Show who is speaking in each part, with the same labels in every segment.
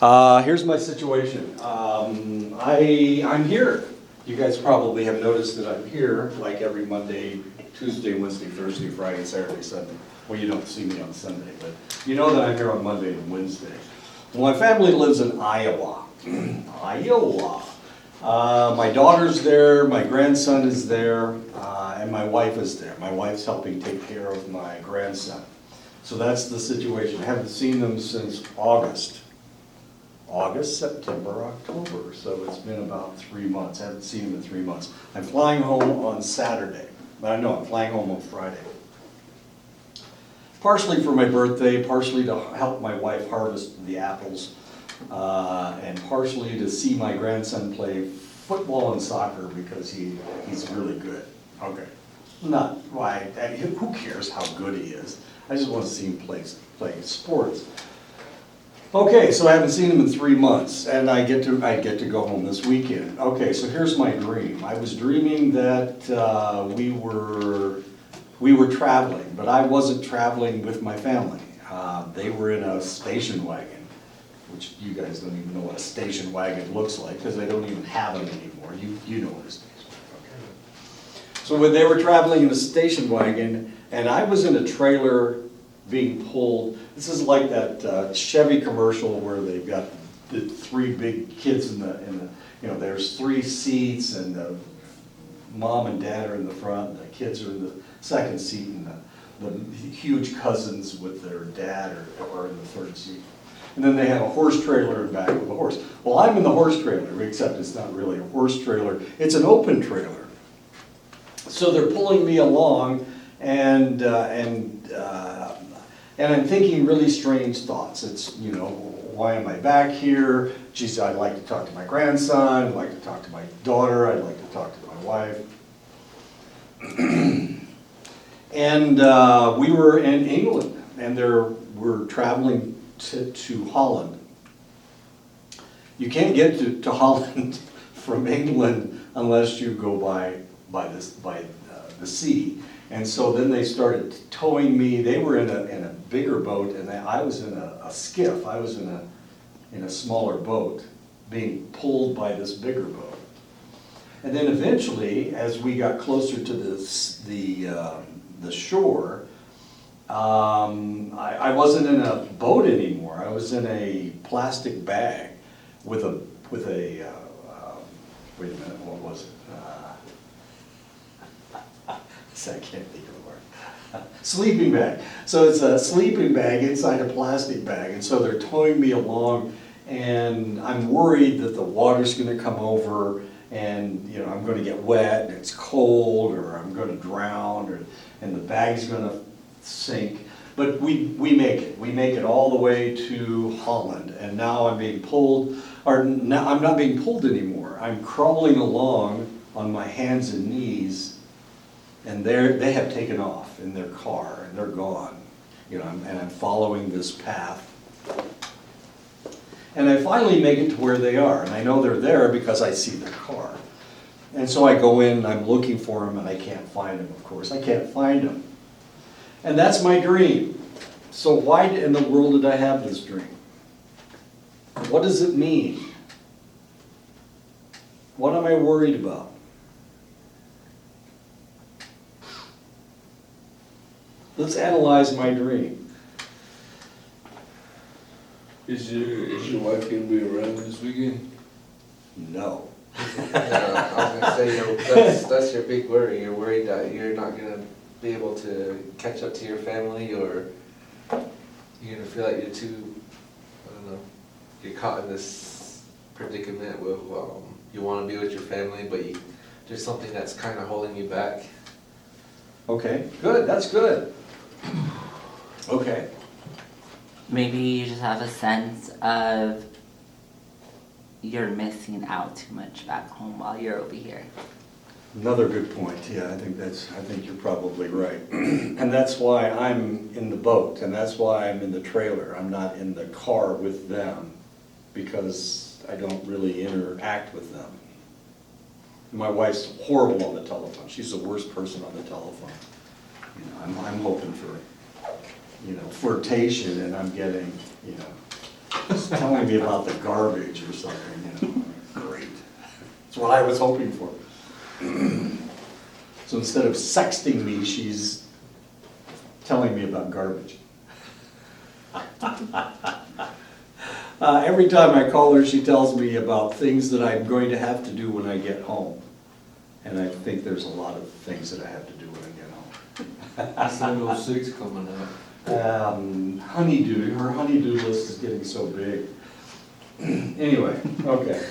Speaker 1: Here's my situation. I'm here. You guys probably have noticed that I'm here, like every Monday, Tuesday, Wednesday, Thursday, Friday, Saturday, Sunday. Well, you don't see me on Sunday, but you know that I'm here on Monday and Wednesday. Well, my family lives in Iowa. Iowa. My daughter's there, my grandson is there, and my wife is there. My wife's helping take care of my grandson. So that's the situation. I haven't seen them since August. August, September, October, so it's been about 3 months. I haven't seen him in 3 months. I'm flying home on Saturday, but I know I'm flying home on Friday. Partially for my birthday, partially to help my wife harvest the apples, and partially to see my grandson play football and soccer because he's really good. Okay, not why, who cares how good he is? I just want to see him play sports. Okay, so I haven't seen him in 3 months, and I get to go home this weekend. Okay, so here's my dream. I was dreaming that we were traveling, but I wasn't traveling with my family. They were in a station wagon, which you guys don't even know what a station wagon looks like because they don't even have them anymore. You know what a station wagon is. Okay. So when they were traveling in a station wagon, and I was in a trailer being pulled. This is like that Chevy commercial where they've got the three big kids in the, there's 3 seats and the mom and dad are in the front and the kids are in the second seat and the huge cousins with their dad are in the third seat. And then they have a horse trailer in back with a horse. Well, I'm in the horse trailer, except it's not really a horse trailer. It's an open trailer. So they're pulling me along and I'm thinking really strange thoughts. It's, why am I back here? Geez, I'd like to talk to my grandson, I'd like to talk to my daughter, I'd like to talk to my wife. And we were in England, and we're traveling to Holland. You can't get to Holland from England unless you go by the sea. And so then they started towing me. They were in a bigger boat, and I was in a skiff. I was in a smaller boat, being pulled by this bigger boat. And then eventually, as we got closer to the shore, I wasn't in a boat anymore. I was in a plastic bag with a wait a minute, what was it? I can't think of the word. Sleeping bag. So it's a sleeping bag inside a plastic bag, and so they're towing me along, and I'm worried that the water's going to come over, and I'm going to get wet, and it's cold, or I'm going to drown, and the bag's going to sink. But we make it. We make it all the way to Holland, and now I'm being pulled, or now I'm not being pulled anymore. I'm crawling along on my hands and knees. And they have taken off in their car, and they're gone. And I'm following this path. And I finally make it to where they are, and I know they're there because I see their car. And so I go in, and I'm looking for them, and I can't find them, of course. I can't find them. And that's my dream. So why in the world did I have this dream? What does it mean? What am I worried about? Let's analyze my dream.
Speaker 2: Is your wife gonna be around this weekend?
Speaker 1: No.
Speaker 3: Yeah, I was gonna say, that's your big worry. You're worried that you're not gonna be able to catch up to your family, or you're gonna feel like you're too, I don't know, you're caught in this predicament with, you wanna be with your family, but there's something that's kinda holding you back.
Speaker 1: Okay, good, that's good. Okay.
Speaker 4: Maybe you just have a sense of you're missing out too much back home while you're over here.
Speaker 1: Another good point. Yeah, I think you're probably right. And that's why I'm in the boat, and that's why I'm in the trailer. I'm not in the car with them because I don't really interact with them. My wife's horrible on the telephone. She's the worst person on the telephone. I'm hoping for, flirtation, and I'm getting, It's telling me about the garbage or something, you know. Great. That's what I was hoping for. So instead of sexting me, she's telling me about garbage. Every time I call her, she tells me about things that I'm going to have to do when I get home. And I think there's a lot of things that I have to do when I get home.
Speaker 2: That's 06 coming up.
Speaker 1: Honeydew, her honeydew list is getting so big. Anyway, okay.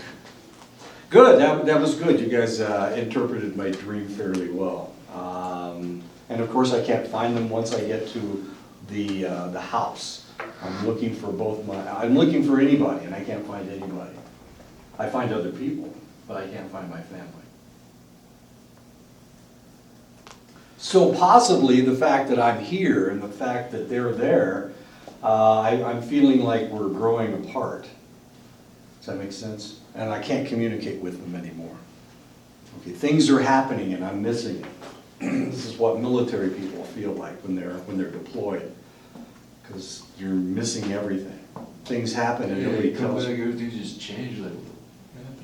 Speaker 1: Good, that was good. You guys interpreted my dream fairly well. And of course, I can't find them once I get to the house. I'm looking for I'm looking for anybody, and I can't find anybody. I find other people, but I can't find my family. So possibly the fact that I'm here and the fact that they're there, I'm feeling like we're growing apart. Does that make sense? And I can't communicate with them anymore. Okay, things are happening and I'm missing it. This is what military people feel like when they're deployed, because you're missing everything. Things happen and nobody
Speaker 2: You come
Speaker 1: tells
Speaker 2: back,
Speaker 1: you.
Speaker 2: everything just changed, like,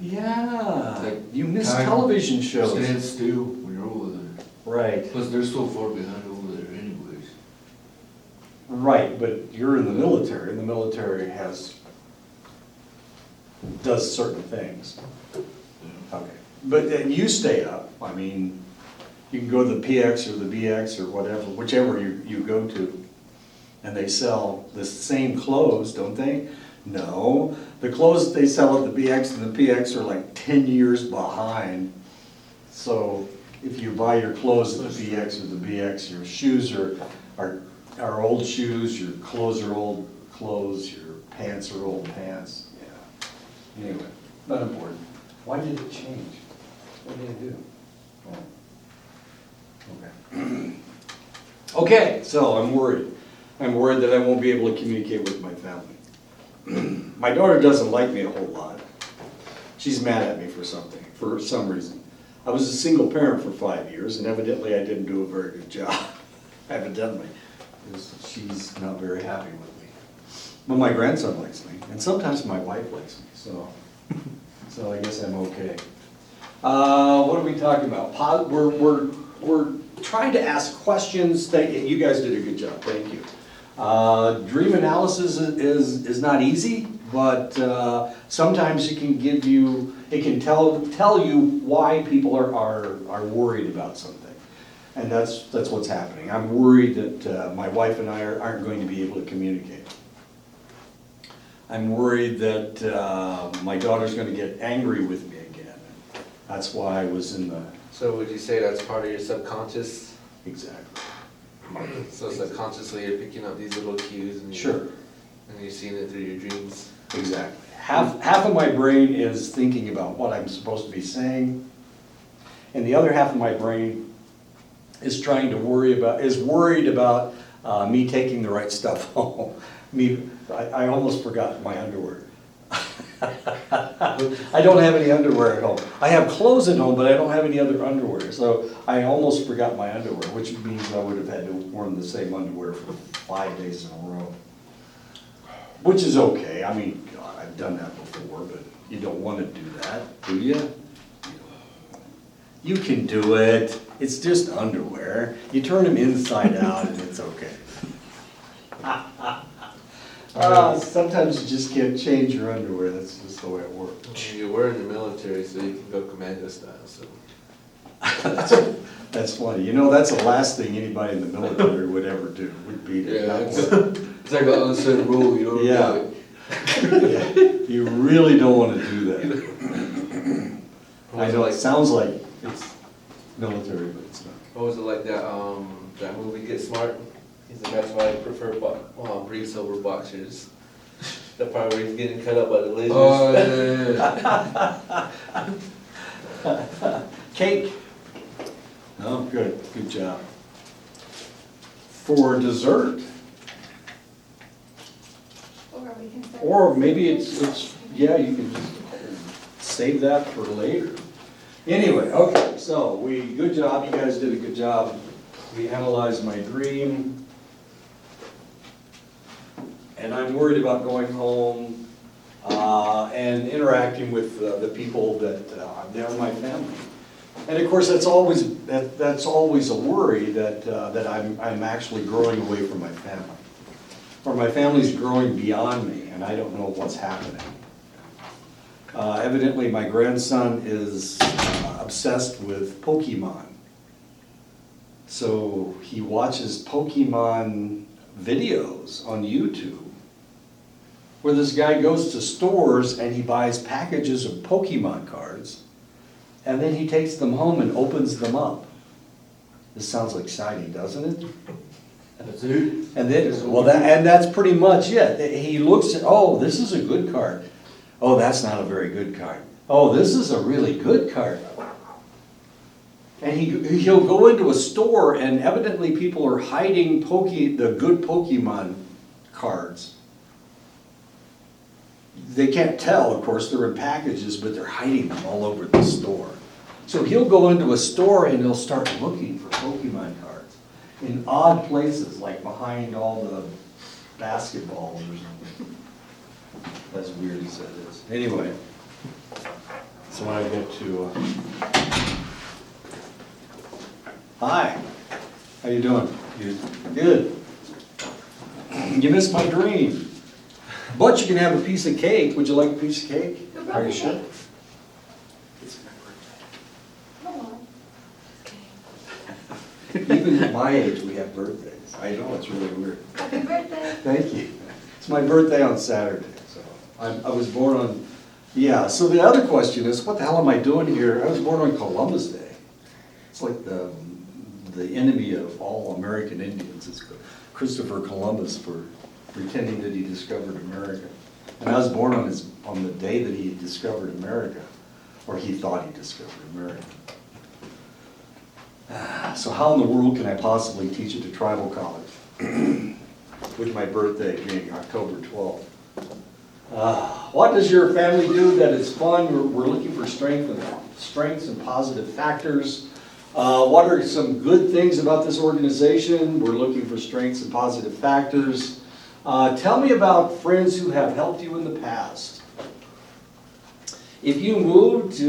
Speaker 1: Yeah,
Speaker 2: Like
Speaker 1: you miss
Speaker 2: time
Speaker 1: television shows.
Speaker 2: stand still when you're over there.
Speaker 1: Right,
Speaker 2: Plus, they're so far behind over there anyways.
Speaker 1: right, but you're in the military, and the military does certain things. Okay, but then you stay up. I mean, you can go to the PX or the BX or whatever, whichever you go to, and they sell the same clothes, don't they? No, the clothes that they sell at the BX and the PX are like 10 years behind. So if you buy your clothes at the BX or the BX, your shoes are old shoes, your clothes are old clothes, your pants are old pants. Yeah. Anyway, not important. Why did it change? What did it do? Oh. Okay. Okay, so I'm worried. I'm worried that I won't be able to communicate with my family. My daughter doesn't like me a whole lot. She's mad at me for some reason. I was a single parent for 5 years, and evidently I didn't do a very good job. Evidently, because she's not very happy with me. But my grandson likes me, and sometimes my wife likes me, so I guess I'm okay. What are we talking about? We're trying to ask questions. You guys did a good job, thank you. Dream analysis is not easy, but sometimes it can tell you why people are worried about something. And that's what's happening. I'm worried that my wife and I aren't going to be able to communicate. I'm worried that my daughter's going to get angry with me again. That's why I was in the...
Speaker 3: So would you say that's part of your subconscious?
Speaker 1: Exactly.
Speaker 3: So subconsciously you're picking up these little cues and
Speaker 1: Sure.
Speaker 3: and you're seeing it through your dreams.
Speaker 1: Exactly. Half of my brain is thinking about what I'm supposed to be saying, and the other half of my brain is worried about me taking the right stuff home. I almost forgot my underwear. I don't have any underwear at home. I have clothes at home, but I don't have any other underwear. So I almost forgot my underwear, which means I would have had to wear the same underwear for 5 days in a row. Which is okay. I mean, God, I've done that before, but you don't want to do that, do you? You can do it. It's just underwear. You turn them inside out and it's okay. Sometimes you just can't change your underwear. That's just the way it works.
Speaker 3: You were in the military, so you can go commando style. So
Speaker 1: That's funny. You know, that's the last thing anybody in the military would ever do, would be to
Speaker 2: Yeah,
Speaker 1: not
Speaker 2: it's
Speaker 1: wear-
Speaker 2: it's like an unsaid rule, you know?
Speaker 1: Yeah. Yeah, you really don't want to do that. I know it sounds like it's military, but it's not.
Speaker 3: what was it like that movie Get Smart? He's like, that's why I prefer briefs over boxers. The part where he's getting cut up by the lasers.
Speaker 2: Oh, yeah.
Speaker 1: Cake. Oh, good job. For dessert, or maybe it's yeah, you can just save that for later. Anyway, okay, so good job, you guys did a good job. We analyzed my dream. and I'm worried about going home and interacting with the people that are my family. And of course, that's always a worry that I'm actually growing away from my family, or my family's growing beyond me, and I don't know what's happening. Evidently, my grandson is obsessed with Pokemon. So he watches Pokemon videos on YouTube where this guy goes to stores and he buys packages of Pokemon cards and then he takes them home and opens them up. This sounds exciting, doesn't it?
Speaker 2: That's it?
Speaker 1: And then, well, that's pretty much it. He looks at, oh, this is a good card. Oh, that's not a very good card. Oh, this is a really good card. And he'll go into a store and evidently people are hiding the good Pokemon cards. They can't tell, of course, they're in packages, but they're hiding them all over the store. So he'll go into a store and he'll start looking for Pokemon cards in odd places, like behind all the basketballs or something. That's weird, he said this. Anyway, so when I get to, hi, how you doing? Good. You missed my dream. But you can have a piece of cake. Would you like a piece of cake? Are you sure? It's my birthday. Even at my age, we have birthdays. I know, it's really weird.
Speaker 5: Happy birthday.
Speaker 1: Thank you. It's my birthday on Saturday, so I was born on, yeah, so the other question is, what the hell am I doing here? I was born on Columbus Day. It's like the enemy of all American Indians. It's Christopher Columbus for pretending that he discovered America. And I was born on the day that he discovered America, or he thought he discovered America. So how in the world can I possibly teach at a tribal college? With my birthday being October 12th. What does your family do that is fun? We're looking for strengths and positive factors. What are some good things about this organization? We're looking for strengths and positive factors. Tell me about friends who have helped you in the past. If you moved,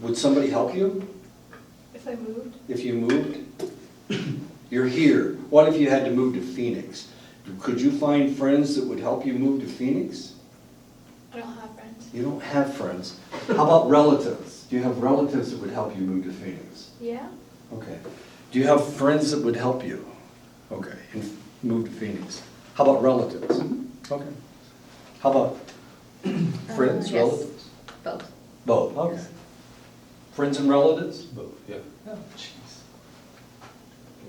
Speaker 1: would somebody help you?
Speaker 5: If I moved?
Speaker 1: If you moved? You're here. What if you had to move to Phoenix? Could you find friends that would help you move to Phoenix?
Speaker 5: I don't have friends.
Speaker 1: You don't have friends. How about relatives? Do you have relatives that would help you move to Phoenix?
Speaker 5: Yeah?
Speaker 1: Okay. Do you have friends that would help you? Okay, and move to Phoenix. How about relatives? Okay. How about friends,
Speaker 6: Yes.
Speaker 1: relatives?
Speaker 6: Both.
Speaker 1: Both, okay. Friends and relatives?
Speaker 2: Both, yeah.
Speaker 1: Oh, jeez.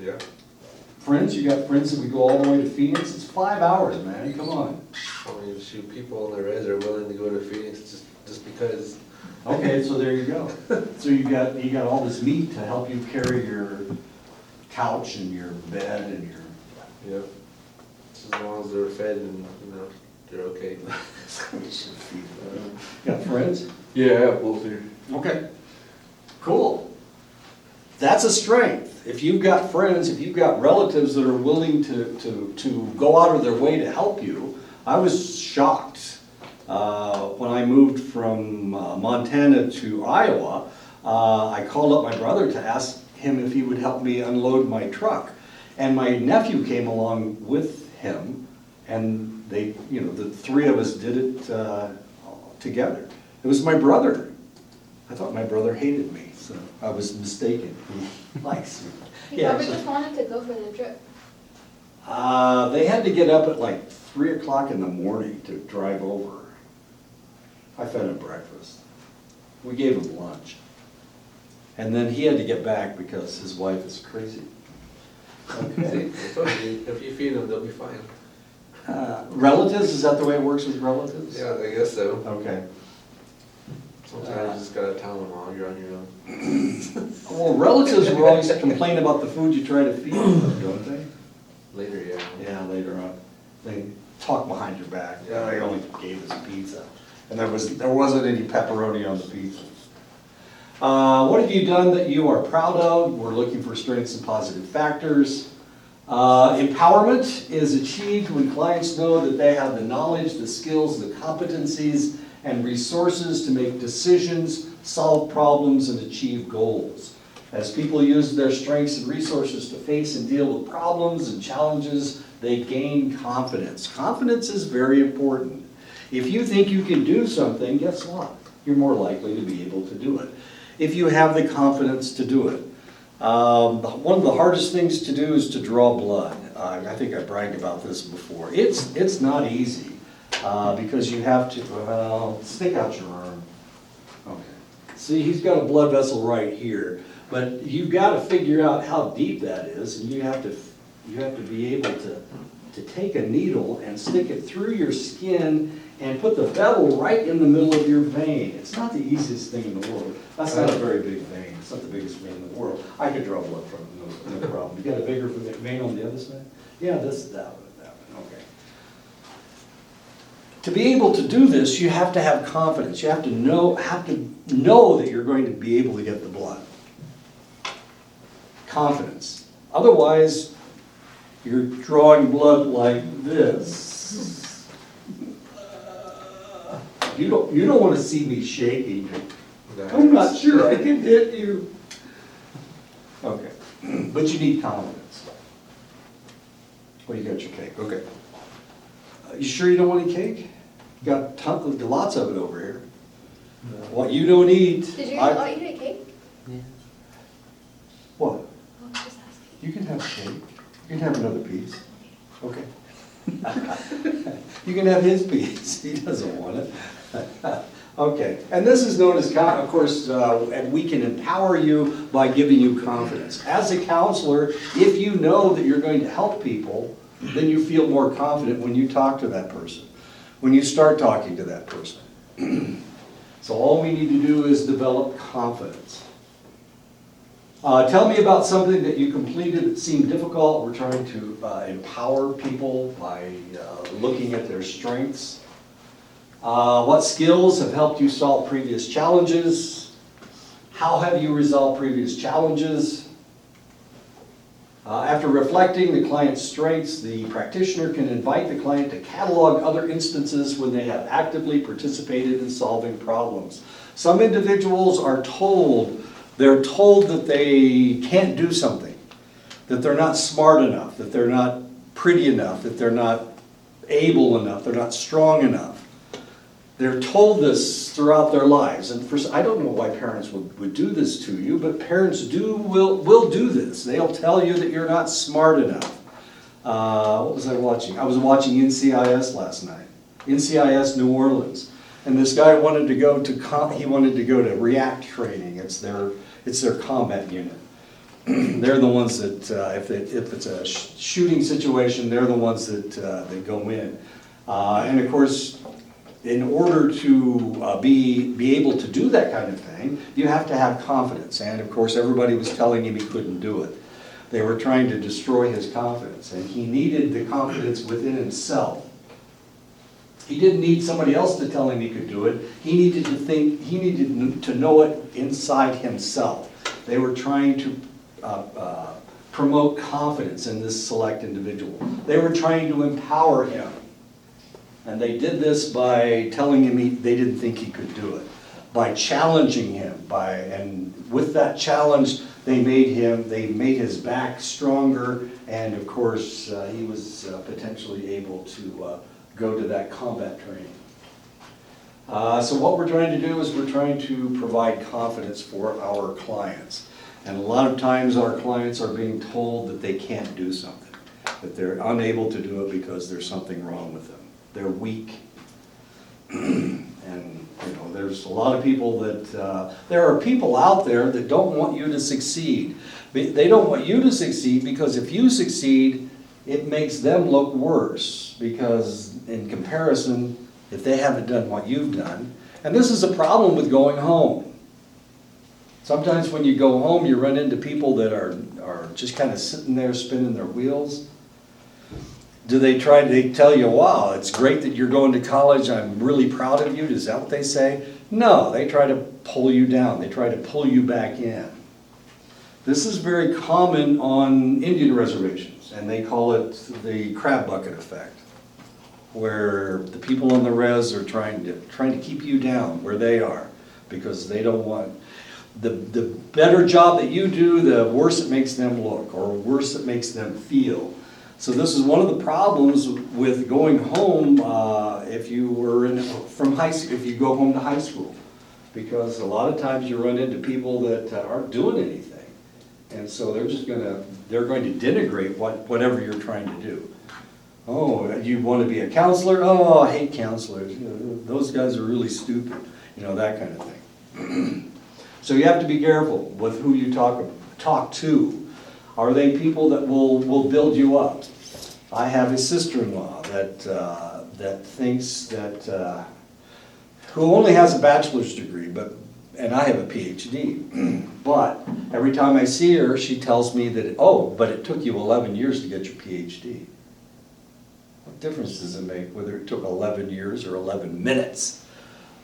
Speaker 3: Yeah.
Speaker 1: Friends, you got friends that would go all the way to Phoenix? It's 5 hours, man, come on.
Speaker 3: I mean, shoot, people on the res are willing to go to Phoenix just because.
Speaker 1: Okay, so there you go. So you got all this meat to help you carry your couch and your bed and your.
Speaker 3: Yeah. Just as long as they're fed and, they're okay.
Speaker 1: Got friends?
Speaker 2: Yeah, I have both here.
Speaker 1: Okay. Cool. That's a strength. If you've got friends, if you've got relatives that are willing to go out of their way to help you. I was shocked when I moved from Montana to Iowa. I called up my brother to ask him if he would help me unload my truck. And my nephew came along with him, and they, the three of us did it together. It was my brother. I thought my brother hated me, so I was mistaken. He likes me.
Speaker 5: He probably just wanted to go for the trip.
Speaker 1: They had to get up at like 3 o'clock in the morning to drive over. I fed him breakfast. We gave him lunch. And then he had to get back because his wife is crazy. Okay.
Speaker 3: See, if you feed them, they'll be fine.
Speaker 1: Relatives, is that the way it works with relatives?
Speaker 3: Yeah, I guess so.
Speaker 1: Okay.
Speaker 3: Sometimes you just gotta tell them, oh, you're on your own.
Speaker 1: Well, relatives will always complain about the food you try to feed them, don't they?
Speaker 3: Later, yeah.
Speaker 1: Yeah, later on. They talk behind your back. Yeah, I only gave us pizza. And there wasn't any pepperoni on the pizza. What have you done that you are proud of? We're looking for strengths and positive factors. Empowerment is achieved when clients know that they have the knowledge, the skills, the competencies, and resources to make decisions, solve problems, and achieve goals. As people use their strengths and resources to face and deal with problems and challenges, they gain confidence. Confidence is very important. If you think you can do something, guess what? You're more likely to be able to do it. If you have the confidence to do it. One of the hardest things to do is to draw blood. I think I bragged about this before. It's not easy because you have to, well, stick out your arm. Okay. See, he's got a blood vessel right here, but you've got to figure out how deep that is, and you have to be able to take a needle and stick it through your skin and put the bevel right in the middle of your vein. It's not the easiest thing in the world. That's not a very big vein. It's not the biggest vein in the world. I could draw blood from it, no problem. You got a bigger vein on the other side? Yeah, that one, okay. To be able to do this, you have to have confidence. You have to know that you're going to be able to get the blood. Confidence. Otherwise, you're drawing blood like this. You don't want to see me shaking. I'm not sure I can hit you. Okay, but you need confidence. Well, you got your cake, okay. You sure you don't want any cake? You got lots of it over here. What you don't eat.
Speaker 5: Did you all eat a cake?
Speaker 4: Yeah.
Speaker 1: What?
Speaker 5: Oh, I'm just asking.
Speaker 1: You can have cake. You can have another piece. Okay. You can have his piece. He doesn't want it. Okay. And this is known as, of course, and we can empower you by giving you confidence. As a counselor, if you know that you're going to help people, then you feel more confident when you talk to that person, when you start talking to that person. So all we need to do is develop confidence. Tell me about something that you completed that seemed difficult. We're trying to empower people by looking at their strengths. What skills have helped you solve previous challenges? How have you resolved previous challenges? After reflecting the client's strengths, the practitioner can invite the client to catalog other instances when they have actively participated in solving problems. Some individuals are told that they can't do something, that they're not smart enough, that they're not pretty enough, that they're not able enough, they're not strong enough. They're told this throughout their lives. And first, I don't know why parents would do this to you, but parents will do this. They'll tell you that you're not smart enough. What was I watching? I was watching NCIS last night. NCIS New Orleans. And this guy wanted to go to REACT training. It's their combat unit. They're the ones that, if it's a shooting situation, they're the ones that go in. And of course, in order to be able to do that kind of thing, you have to have confidence. And of course, everybody was telling him he couldn't do it. They were trying to destroy his confidence, and he needed the confidence within himself. He didn't need somebody else to tell him he could do it. He needed to know it inside himself. They were trying to promote confidence in this select individual. They were trying to empower him. And they did this by telling him they didn't think he could do it, by challenging him, and with that challenge, they made his back stronger, and of course, he was potentially able to go to that combat training. So what we're trying to do is we're trying to provide confidence for our clients. And a lot of times our clients are being told that they can't do something, that they're unable to do it because there's something wrong with them. They're weak. And there's a lot of people that, there are people out there that don't want you to succeed. They don't want you to succeed because if you succeed, it makes them look worse, because in comparison, if they haven't done what you've done, and this is a problem with going home. Sometimes when you go home, you run into people that are just kind of sitting there spinning their wheels. Do they tell you, wow, it's great that you're going to college, I'm really proud of you? Is that what they say? No, they try to pull you down. They try to pull you back in. This is very common on Indian reservations, and they call it the crab bucket effect, where the people on the res are trying to keep you down where they are, because they don't want, the better job that you do, the worse it makes them look, or worse it makes them feel. So this is one of the problems with going home, if you were if you go home to high school, because a lot of times you run into people that aren't doing anything. And so they're going to denigrate whatever you're trying to do. Oh, you want to be a counselor? Oh, I hate counselors. You know, those guys are really stupid. You know, that kind of thing. So you have to be careful with who you talk to. Are they people that will build you up? I have a sister-in-law that thinks that who only has a bachelor's degree, and I have a PhD. But every time I see her, she tells me that, but it took you 11 years to get your PhD. What difference does it make whether it took 11 years or 11 minutes?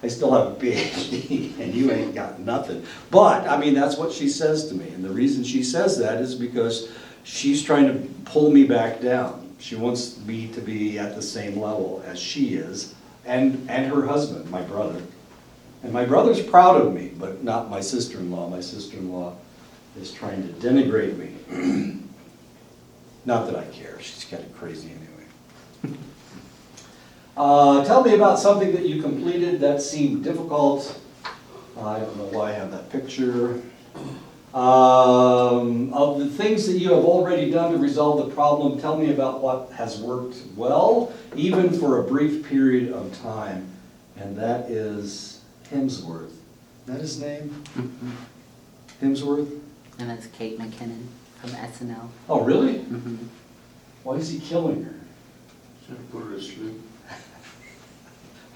Speaker 1: I still have a PhD and you ain't got nothing. But, I mean, that's what she says to me. And the reason she says that is because she's trying to pull me back down. She wants me to be at the same level as she is, and her husband, my brother. And my brother's proud of me, but not my sister-in-law. My sister-in-law is trying to denigrate me. Not that I care, she's kind of crazy anyway. Tell me about something that you completed that seemed difficult. I don't know why I have that picture. Of the things that you have already done to resolve the problem, tell me about what has worked well, even for a brief period of time. And that is Hemsworth. Is that his name?
Speaker 4: Mm-hmm.
Speaker 1: Hemsworth?
Speaker 4: And that's Kate McKinnon from SNL.
Speaker 1: Oh, really?
Speaker 4: Mm-hmm.
Speaker 1: Why is he killing her?
Speaker 2: Should I put her to sleep?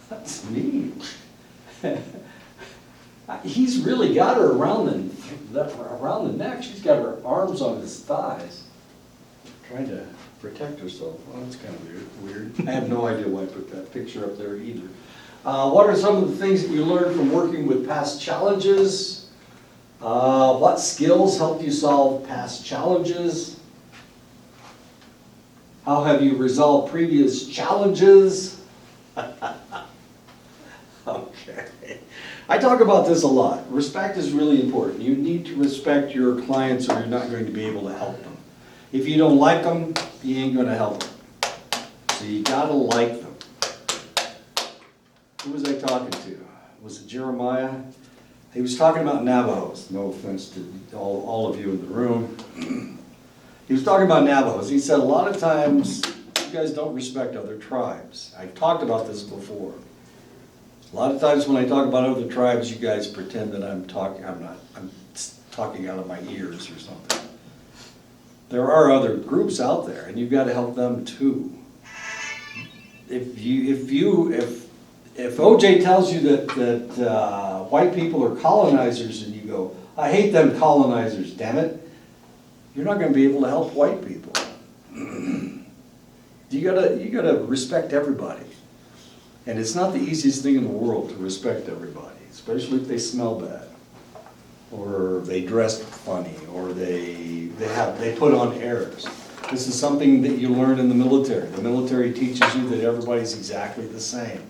Speaker 1: That's mean. He's really got her around the neck. She's got her arms on his thighs, trying to protect herself. Well, that's kind of weird. I have no idea why I put that picture up there either. What are some of the things that you learned from working with past challenges? What skills helped you solve past challenges? How have you resolved previous challenges? Okay. I talk about this a lot. Respect is really important. You need to respect your clients or you're not going to be able to help them. If you don't like them, you ain't going to help them. So you gotta like them. Who was I talking to? Was it Jeremiah? He was talking about Navajos. No offense to all of you in the room. He was talking about Navajos. He said a lot of times you guys don't respect other tribes. I've talked about this before. A lot of times when I talk about other tribes, you guys pretend that I'm talking out of my ears or something. There are other groups out there, and you've got to help them too. If OJ tells you that white people are colonizers, and you go, I hate them colonizers, damn it, you're not going to be able to help white people. You gotta respect everybody. And it's not the easiest thing in the world to respect everybody, especially if they smell bad, or they dress funny, or they put on airs. This is something that you learn in the military. The military teaches you that everybody's exactly the same.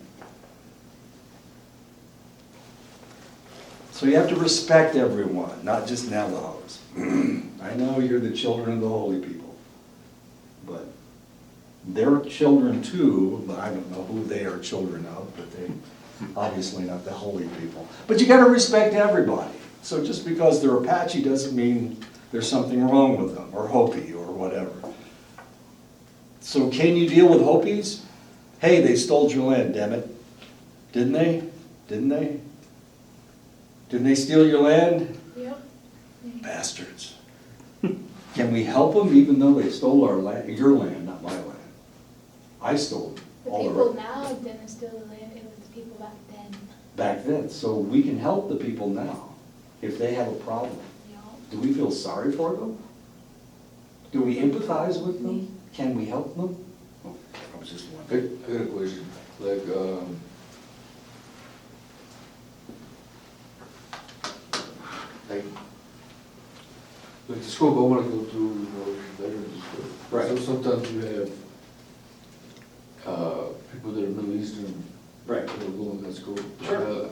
Speaker 1: So you have to respect everyone, not just Navajos. I know you're the children of the holy people, but they're children too, but I don't know who they are children of, but they obviously not the holy people. But you gotta respect everybody. So just because they're Apache doesn't mean there's something wrong with them, or Hopi, or whatever. So can you deal with Hopis? Hey, they stole your land, damn it. Didn't they? Didn't they? Didn't they steal your land?
Speaker 5: Yep.
Speaker 1: Bastards. Can we help them even though they stole our land, your land, not my land? I stole
Speaker 5: The
Speaker 1: all
Speaker 5: people
Speaker 1: of it
Speaker 5: now didn't steal the land, it was the people back then.
Speaker 1: back then. So we can help the people now if they have a problem.
Speaker 5: You know?
Speaker 1: Do we feel sorry for them? Do we empathize with them? Can we help them? Oh, I was just wondering.
Speaker 2: I got a question. Like, Like the scope I wanna go through, veterans scope.
Speaker 1: Right.
Speaker 2: So sometimes you have, people that are Middle Eastern.
Speaker 1: Right.
Speaker 2: That are going that scope.
Speaker 1: Sure.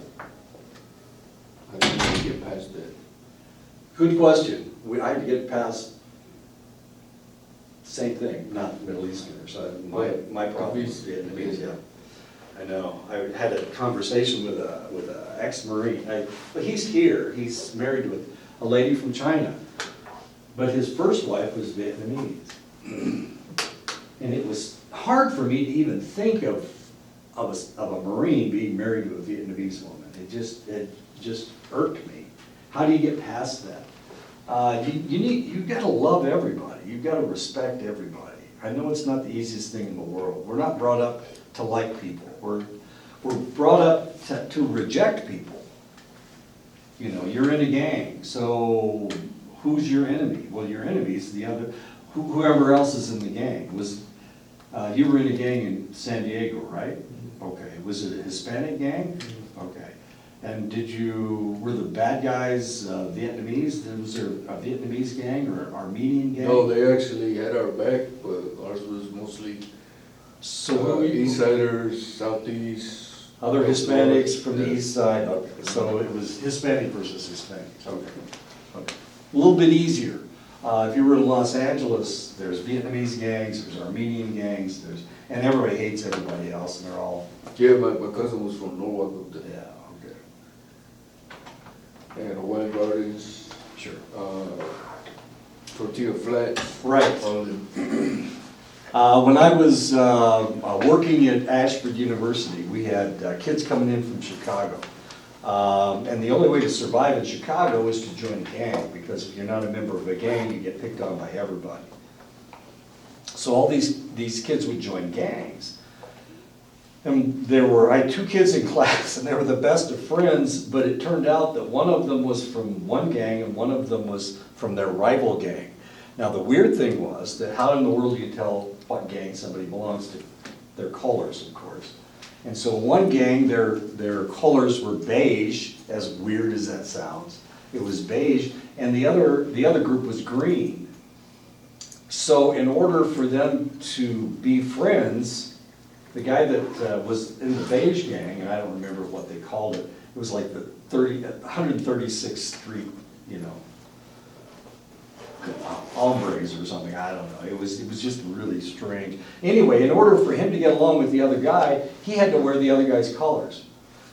Speaker 2: I didn't really get past that.
Speaker 1: Good question. I had to get past, same thing, not Middle Easterners. My problem was Vietnamese, yeah. I know. I had a conversation with a ex-Marine. But he's here. He's married with a lady from China. But his first wife was Vietnamese. And it was hard for me to even think of a Marine being married to a Vietnamese woman. It just irked me. How do you get past that? You've got to love everybody. You've got to respect everybody. I know it's not the easiest thing in the world. We're not brought up to like people. We're brought up to reject people. You know, you're in a gang, so who's your enemy? Well, your enemy is the other, whoever else is in the gang. You were in a gang in San Diego, right? Okay. Was it a Hispanic gang? Okay. And were the bad guys Vietnamese? Was there a Vietnamese gang or Armenian gang?
Speaker 2: No, they actually had our back, but ours was mostly East Siders, Southeast.
Speaker 1: Other Hispanics from the
Speaker 2: Yeah.
Speaker 1: east side, okay, so it was Hispanic versus Hispanic, okay. Okay. A little bit easier. If you were in Los Angeles, there's Vietnamese gangs, there's Armenian gangs, and everybody hates everybody else, and they're all,
Speaker 2: Yeah, my cousin was from Norwalk up there.
Speaker 1: yeah, okay,
Speaker 2: And Hawaiian Gardens,
Speaker 1: sure.
Speaker 2: Tortilla Flats.
Speaker 1: Right.
Speaker 2: All of them.
Speaker 1: When I was working at Ashford University, we had kids coming in from Chicago. And the only way to survive in Chicago is to join a gang, because if you're not a member of a gang, you get picked on by everybody. So all these kids would join gangs. And I had two kids in class, and they were the best of friends, but it turned out that one of them was from one gang and one of them was from their rival gang. Now, the weird thing was that how in the world do you tell what gang somebody belongs to? Their colors, of course. And so one gang, their colors were beige, as weird as that sounds. It was beige, and the other group was green. So in order for them to be friends, the guy that was in the beige gang, and I don't remember what they called it, it was like the 136th Street, you know, hombres or something, I don't know. It was just really strange. Anyway, in order for him to get along with the other guy, he had to wear the other guy's colors.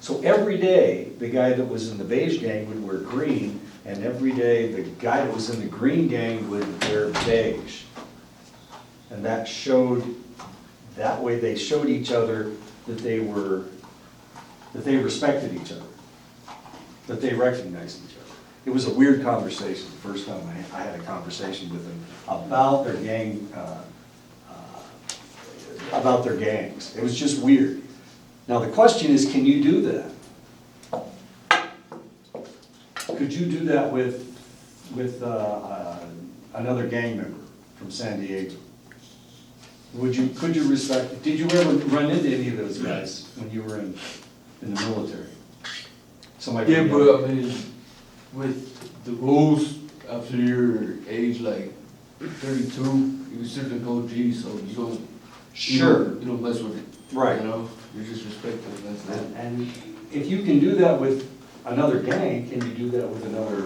Speaker 1: So every day, the guy that was in the beige gang would wear green, and every day, the guy that was in the green gang would wear beige. And that way they showed each other that they respected each other, that they recognized each other. It was a weird conversation, the first time I had a conversation with them about their gang, about their gangs. It was just weird. Now the question is, can you do that? Could you do that with another gang member from San Diego? Could you respect, did you ever run into any of those guys when you were in the military? Somebody
Speaker 2: Yeah,
Speaker 1: from the-
Speaker 2: but I mean, with the rules, after your age, like 32, you consider an OG, so
Speaker 1: Sure.
Speaker 2: you don't mess with it.
Speaker 1: Right.
Speaker 2: You know, you just respect it, and that's it.
Speaker 1: And if you can do that with another gang, can you do that with another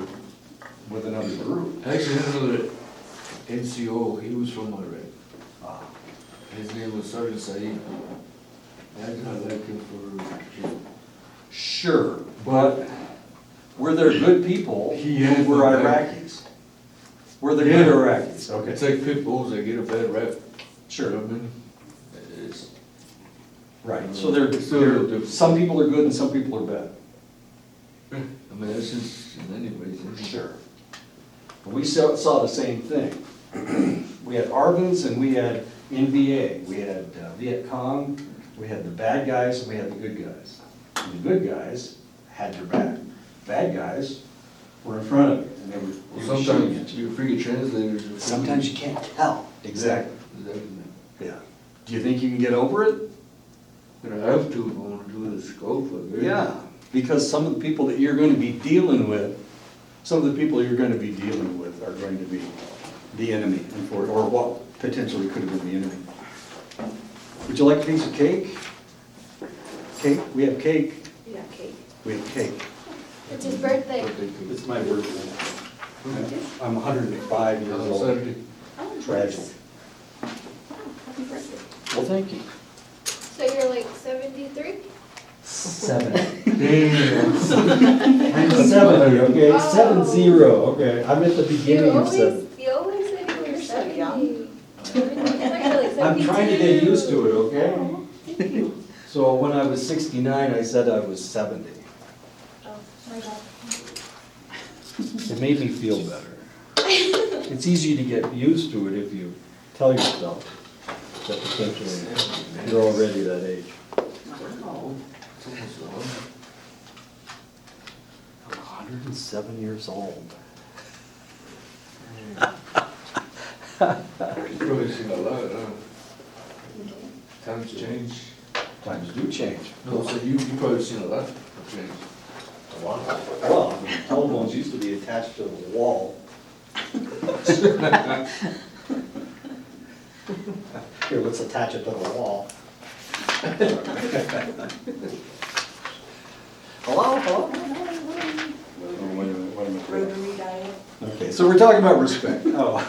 Speaker 1: group?
Speaker 2: I actually had another NCO, he was from Iraq.
Speaker 1: Ah,
Speaker 2: His name was Sergeant Saeed. I did not like him for,
Speaker 1: Sure, but were there good people
Speaker 2: He
Speaker 1: who
Speaker 2: had
Speaker 1: were
Speaker 2: my back.
Speaker 1: Iraqis? Were there good
Speaker 2: Yeah.
Speaker 1: Iraqis?
Speaker 2: it's
Speaker 1: Okay,
Speaker 2: like pit bulls that get a bad rap. You know
Speaker 1: sure,
Speaker 2: what I mean? It's,
Speaker 1: right. So there,
Speaker 2: It's still a little different.
Speaker 1: some people are good and some people are bad.
Speaker 2: I mean, that's just in any way.
Speaker 1: Sure. But we saw the same thing. We had ARVNs and we had NVA. We had Viet Cong, we had the bad guys, and we had the good guys. And the good guys had your back. Bad guys were in front of you, and they were shooting at
Speaker 2: Sometimes
Speaker 1: you.
Speaker 2: you freaking translators. are
Speaker 1: Sometimes you can't tell. Exactly.
Speaker 2: Exactly.
Speaker 1: Yeah. Do you think you can get over it?
Speaker 2: But I have to if I want to do the scope of it.
Speaker 1: Yeah, because some of the people that you're going to be dealing with, some of the people you're gonna be dealing with are going to be the enemy, or what potentially could have been the enemy. Would you like a piece of cake? Cake? We have cake.
Speaker 5: Yeah, cake.
Speaker 1: We have cake.
Speaker 5: It's his birthday.
Speaker 1: It's my birthday. I'm 105 years old.
Speaker 5: Oh,
Speaker 1: Tragic.
Speaker 5: nice. Oh, happy birthday.
Speaker 1: Well, thank you.
Speaker 5: So you're like 73?
Speaker 6: 70. I'm 70, okay?
Speaker 5: Oh.
Speaker 6: 70, okay? I'm at the beginning of 70.
Speaker 5: You always said you were
Speaker 7: You're so
Speaker 5: 70.
Speaker 7: young.
Speaker 6: I'm trying to get used to it, okay?
Speaker 5: Oh, thank you.
Speaker 6: So when I was 69, I said I was 70.
Speaker 5: Oh, my God.
Speaker 6: It made me feel better. It's easy to get used to it if you tell yourself that potentially you're already that age.
Speaker 2: Wow. It's almost gone.
Speaker 6: I'm 107 years old.
Speaker 2: You've probably seen a lot, huh? Times change.
Speaker 1: Times do change.
Speaker 2: No, so you've probably seen a lot of change. A lot.
Speaker 1: Well, I mean, telephones used to be attached to the wall. Here, let's attach it to the wall. Hello, hello? Oh, wait a minute, what am I doing?
Speaker 7: Rotary diet.
Speaker 1: Okay, so we're talking about respect. Oh.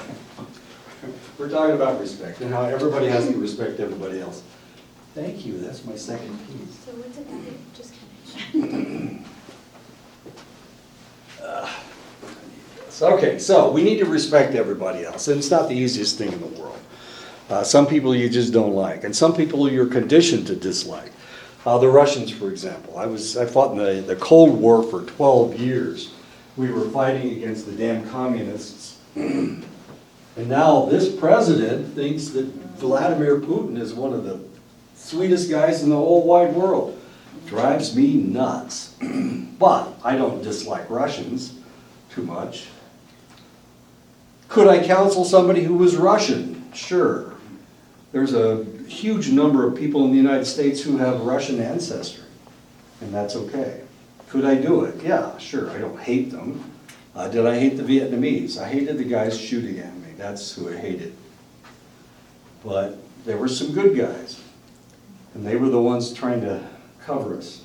Speaker 1: We're talking about respect and how everybody has to respect everybody else. Thank you, that's my second piece.
Speaker 5: So what's a diet? Just kidding.
Speaker 1: Okay, so we need to respect everybody else, and it's not the easiest thing in the world. Some people you just don't like, and some people you're conditioned to dislike. The Russians, for example. I fought in the Cold War for 12 years. We were fighting against the damn communists. And now this president thinks that Vladimir Putin is one of the sweetest guys in the whole wide world. Drives me nuts. But I don't dislike Russians too much. Could I counsel somebody who was Russian? Sure. There's a huge number of people in the United States who have Russian ancestry, and that's okay. Could I do it? Yeah, sure. I don't hate them. Did I hate the Vietnamese? I hated the guys shooting at me. That's who I hated. But there were some good guys, and they were the ones trying to cover us.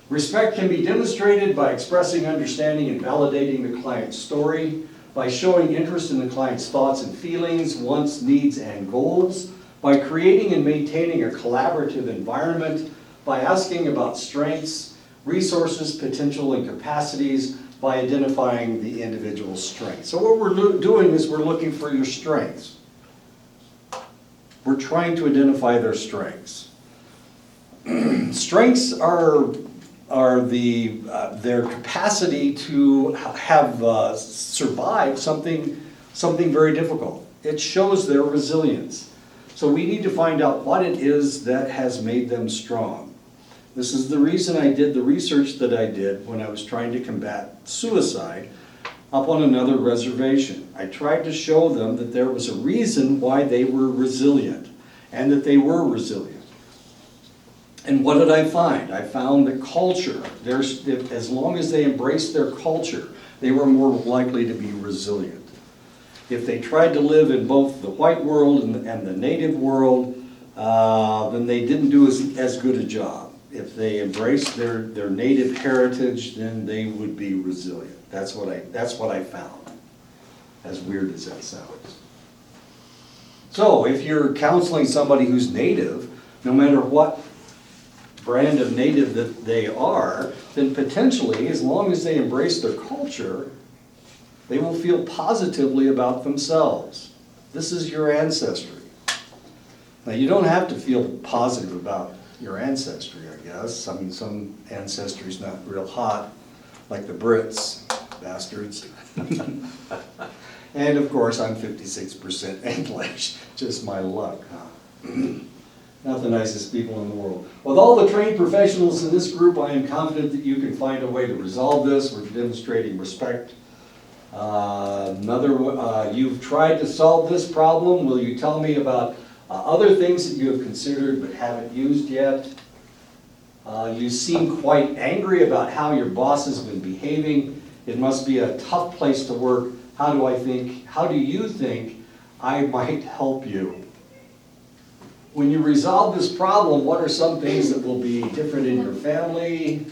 Speaker 1: Respect can be demonstrated by expressing understanding and validating the client's story, by showing interest in the client's thoughts and feelings, wants, needs, and goals, by creating and maintaining a collaborative environment, by asking about strengths, resources, potential, and capacities, by identifying the individual's strengths. So what we're doing is we're looking for your strengths. We're trying to identify their strengths. Strengths are their capacity to have survived something very difficult. It shows their resilience. So we need to find out what it is that has made them strong. This is the reason I did the research that I did when I was trying to combat suicide up on another reservation. I tried to show them that there was a reason why they were resilient, and that they were resilient. And what did I find? I found that culture, as long as they embraced their culture, they were more likely to be resilient. If they tried to live in both the white world and the native world, then they didn't do as good a job. If they embraced their native heritage, then they would be resilient. That's what I found, as weird as that sounds. So if you're counseling somebody who's native, no matter what brand of native that they are, then potentially, as long as they embrace their culture, they will feel positively about themselves. This is your ancestry. Now, you don't have to feel positive about your ancestry, I guess. I mean, some ancestry's not real hot, like the Brits, bastards. And of course, I'm 56% English, just my luck, huh? Not the nicest people in the world. With all the trained professionals in this group, I am confident that you can find a way to resolve this. We're demonstrating respect. You've tried to solve this problem. Will you tell me about other things that you have considered but haven't used yet? You seem quite angry about how your boss has been behaving. It must be a tough place to work. How do you think I might help you? When you resolve this problem, what are some things that will be different in your family?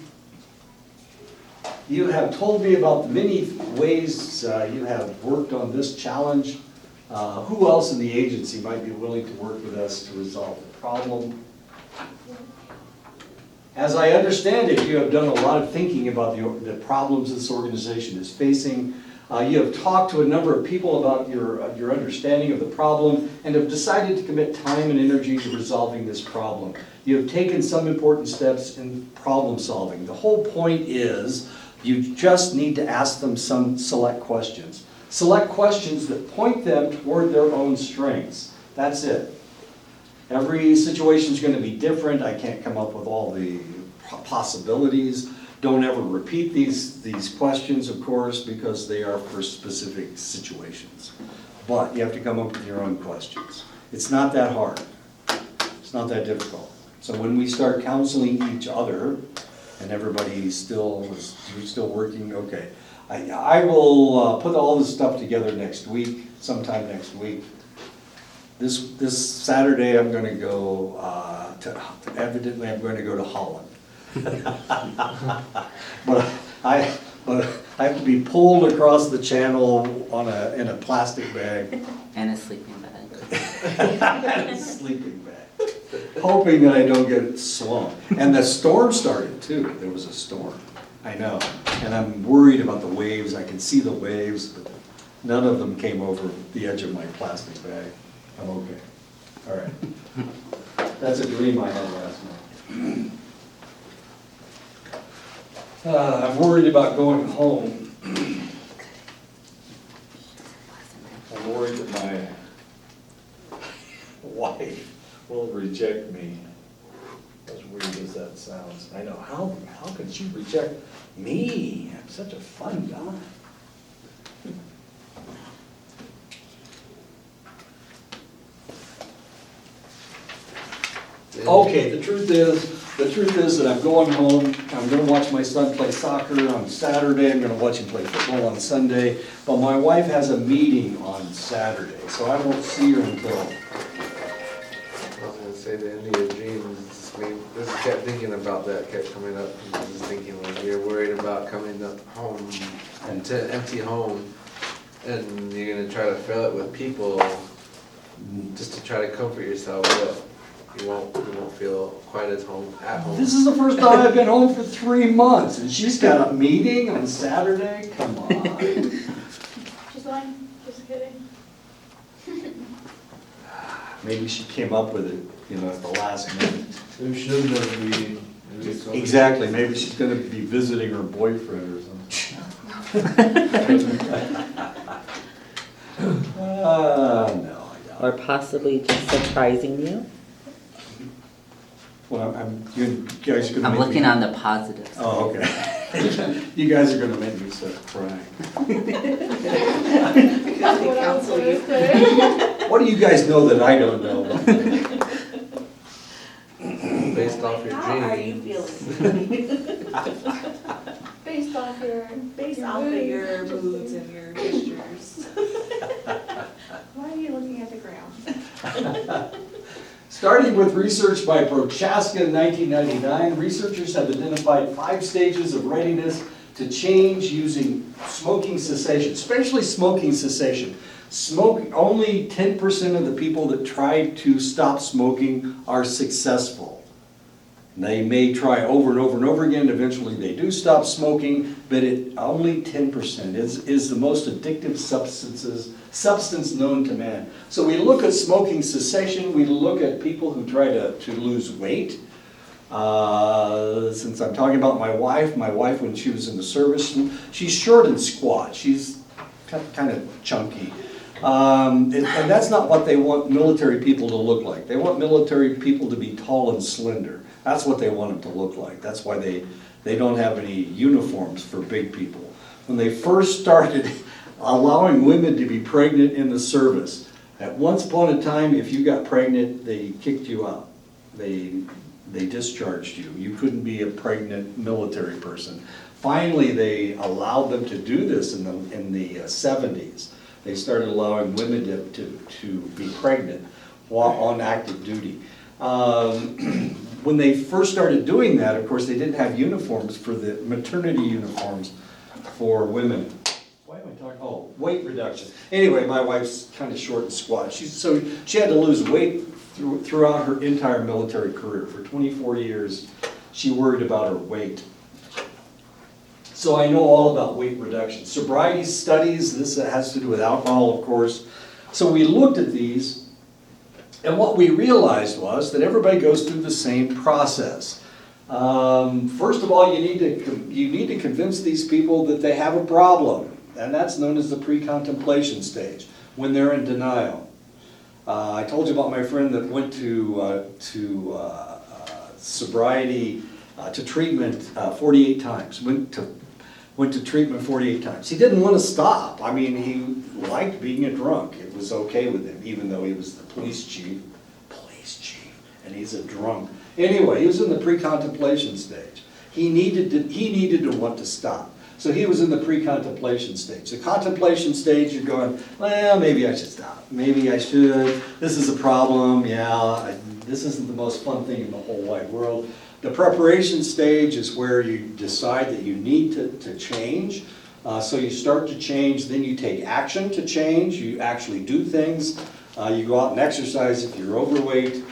Speaker 1: You have told me about the many ways you have worked on this challenge. Who else in the agency might be willing to work with us to resolve the problem? As I understand it, you have done a lot of thinking about the problems this organization is facing. You have talked to a number of people about your understanding of the problem and have decided to commit time and energy to resolving this problem. You have taken some important steps in problem solving. The whole point is you just need to ask them some select questions. Select questions that point them toward their own strengths. That's it. Every situation is going to be different. I can't come up with all the possibilities. Don't ever repeat these questions, of course, because they are for specific situations. But you have to come up with your own questions. It's not that hard. It's not that difficult. So when we start counseling each other, and everybody's still working, okay. I will put all this stuff together next week, sometime next week. This Saturday, I'm going to go evidently I'm going to go to Holland. But I have to be pulled across the channel in a plastic bag.
Speaker 4: And a sleeping bag.
Speaker 1: Sleeping bag. Hoping that I don't get swamped. And the storm started too. There was a storm. I know. And I'm worried about the waves. I can see the waves, but none of them came over the edge of my plastic bag. I'm okay. All right. That's a dream I had last night. I'm worried about going home. I'm worried that my wife will reject me. As weird as that sounds. I know. How could she reject me? I'm such a fun guy. Okay, the truth is that I'm going home. I'm gonna watch my son play soccer on Saturday. I'm gonna watch him play football on Sunday. But my wife has a meeting on Saturday, so I won't see her until.
Speaker 3: I was gonna say the end of your dreams, I mean, just kept thinking about that, kept coming up, and I was just thinking when you're worried about coming up home and to an empty home, and you're gonna try to fill it with people, just to try to comfort yourself, but you won't feel quite at home.
Speaker 1: This is the first time I've been home for 3 months, and she's got a meeting on Saturday? Come on.
Speaker 5: She's lying, just kidding.
Speaker 1: Maybe she came up with it, at the last minute.
Speaker 2: Maybe she doesn't have a meeting. Maybe it's something-
Speaker 1: Exactly, maybe she's gonna be visiting her boyfriend or something. No, I doubt
Speaker 4: Or
Speaker 1: it.
Speaker 4: possibly just surprising you.
Speaker 1: Well, you guys are gonna
Speaker 4: I'm
Speaker 1: make me.
Speaker 4: looking on the positive side.
Speaker 1: Oh, okay. You guys are gonna make me start crying.
Speaker 5: That's what I was gonna say.
Speaker 1: What do you guys know that I don't know?
Speaker 3: Based off your
Speaker 7: How are you
Speaker 3: dreams.
Speaker 7: feeling?
Speaker 5: Based off your.
Speaker 7: Based off of your moods and your gestures. Why are you looking at the ground?
Speaker 1: Starting with research by Prochaska in 1999, researchers have identified 5 stages of readiness to change using smoking cessation, especially smoking cessation. Only 10% of the people that try to stop smoking are successful. They may try over and over and over again, eventually they do stop smoking, but only 10% is the most addictive substance known to man. So we look at smoking cessation, we look at people who try to lose weight. Since I'm talking about my wife when she was in the service, she's short and squat, she's kind of chunky. And that's not what they want military people to look like. They want military people to be tall and slender. That's what they want them to look like. That's why they don't have any uniforms for big people. When they first started allowing women to be pregnant in the service, at once upon a time, if you got pregnant, they kicked you out. They They discharged you. You couldn't be a pregnant military person. Finally, they allowed them to do this in the 70s. They started allowing women to be pregnant while on active duty. When they first started doing that, of course, they didn't have uniforms for the maternity uniforms for women. Why am I talking? Oh, weight reduction. Anyway, my wife's kind of short and squat. So she had to lose weight throughout her entire military career. For 24 years, she worried about her weight. So I know all about weight reduction. Sobriety studies, this has to do with alcohol, of course. So we looked at these, and what we realized was that everybody goes through the same process. First of all, you need to convince these people that they have a problem, and that's known as the pre-contemplation stage, when they're in denial. I told you about my friend that went to sobriety, to treatment 48 times, went to treatment 48 times. He didn't want to stop. I mean, he liked being a drunk. It was okay with him, even though he was the police chief, and he's a drunk. Anyway, he was in the pre-contemplation stage. He needed to want to stop. So he was in the pre-contemplation stage. The contemplation stage, you're going, well, maybe I should stop. Maybe I should. This is a problem. Yeah, this isn't the most fun thing in the whole wide world. The preparation stage is where you decide that you need to change. So you start to change, then you take action to change. You actually do things. You go out and exercise if you're overweight.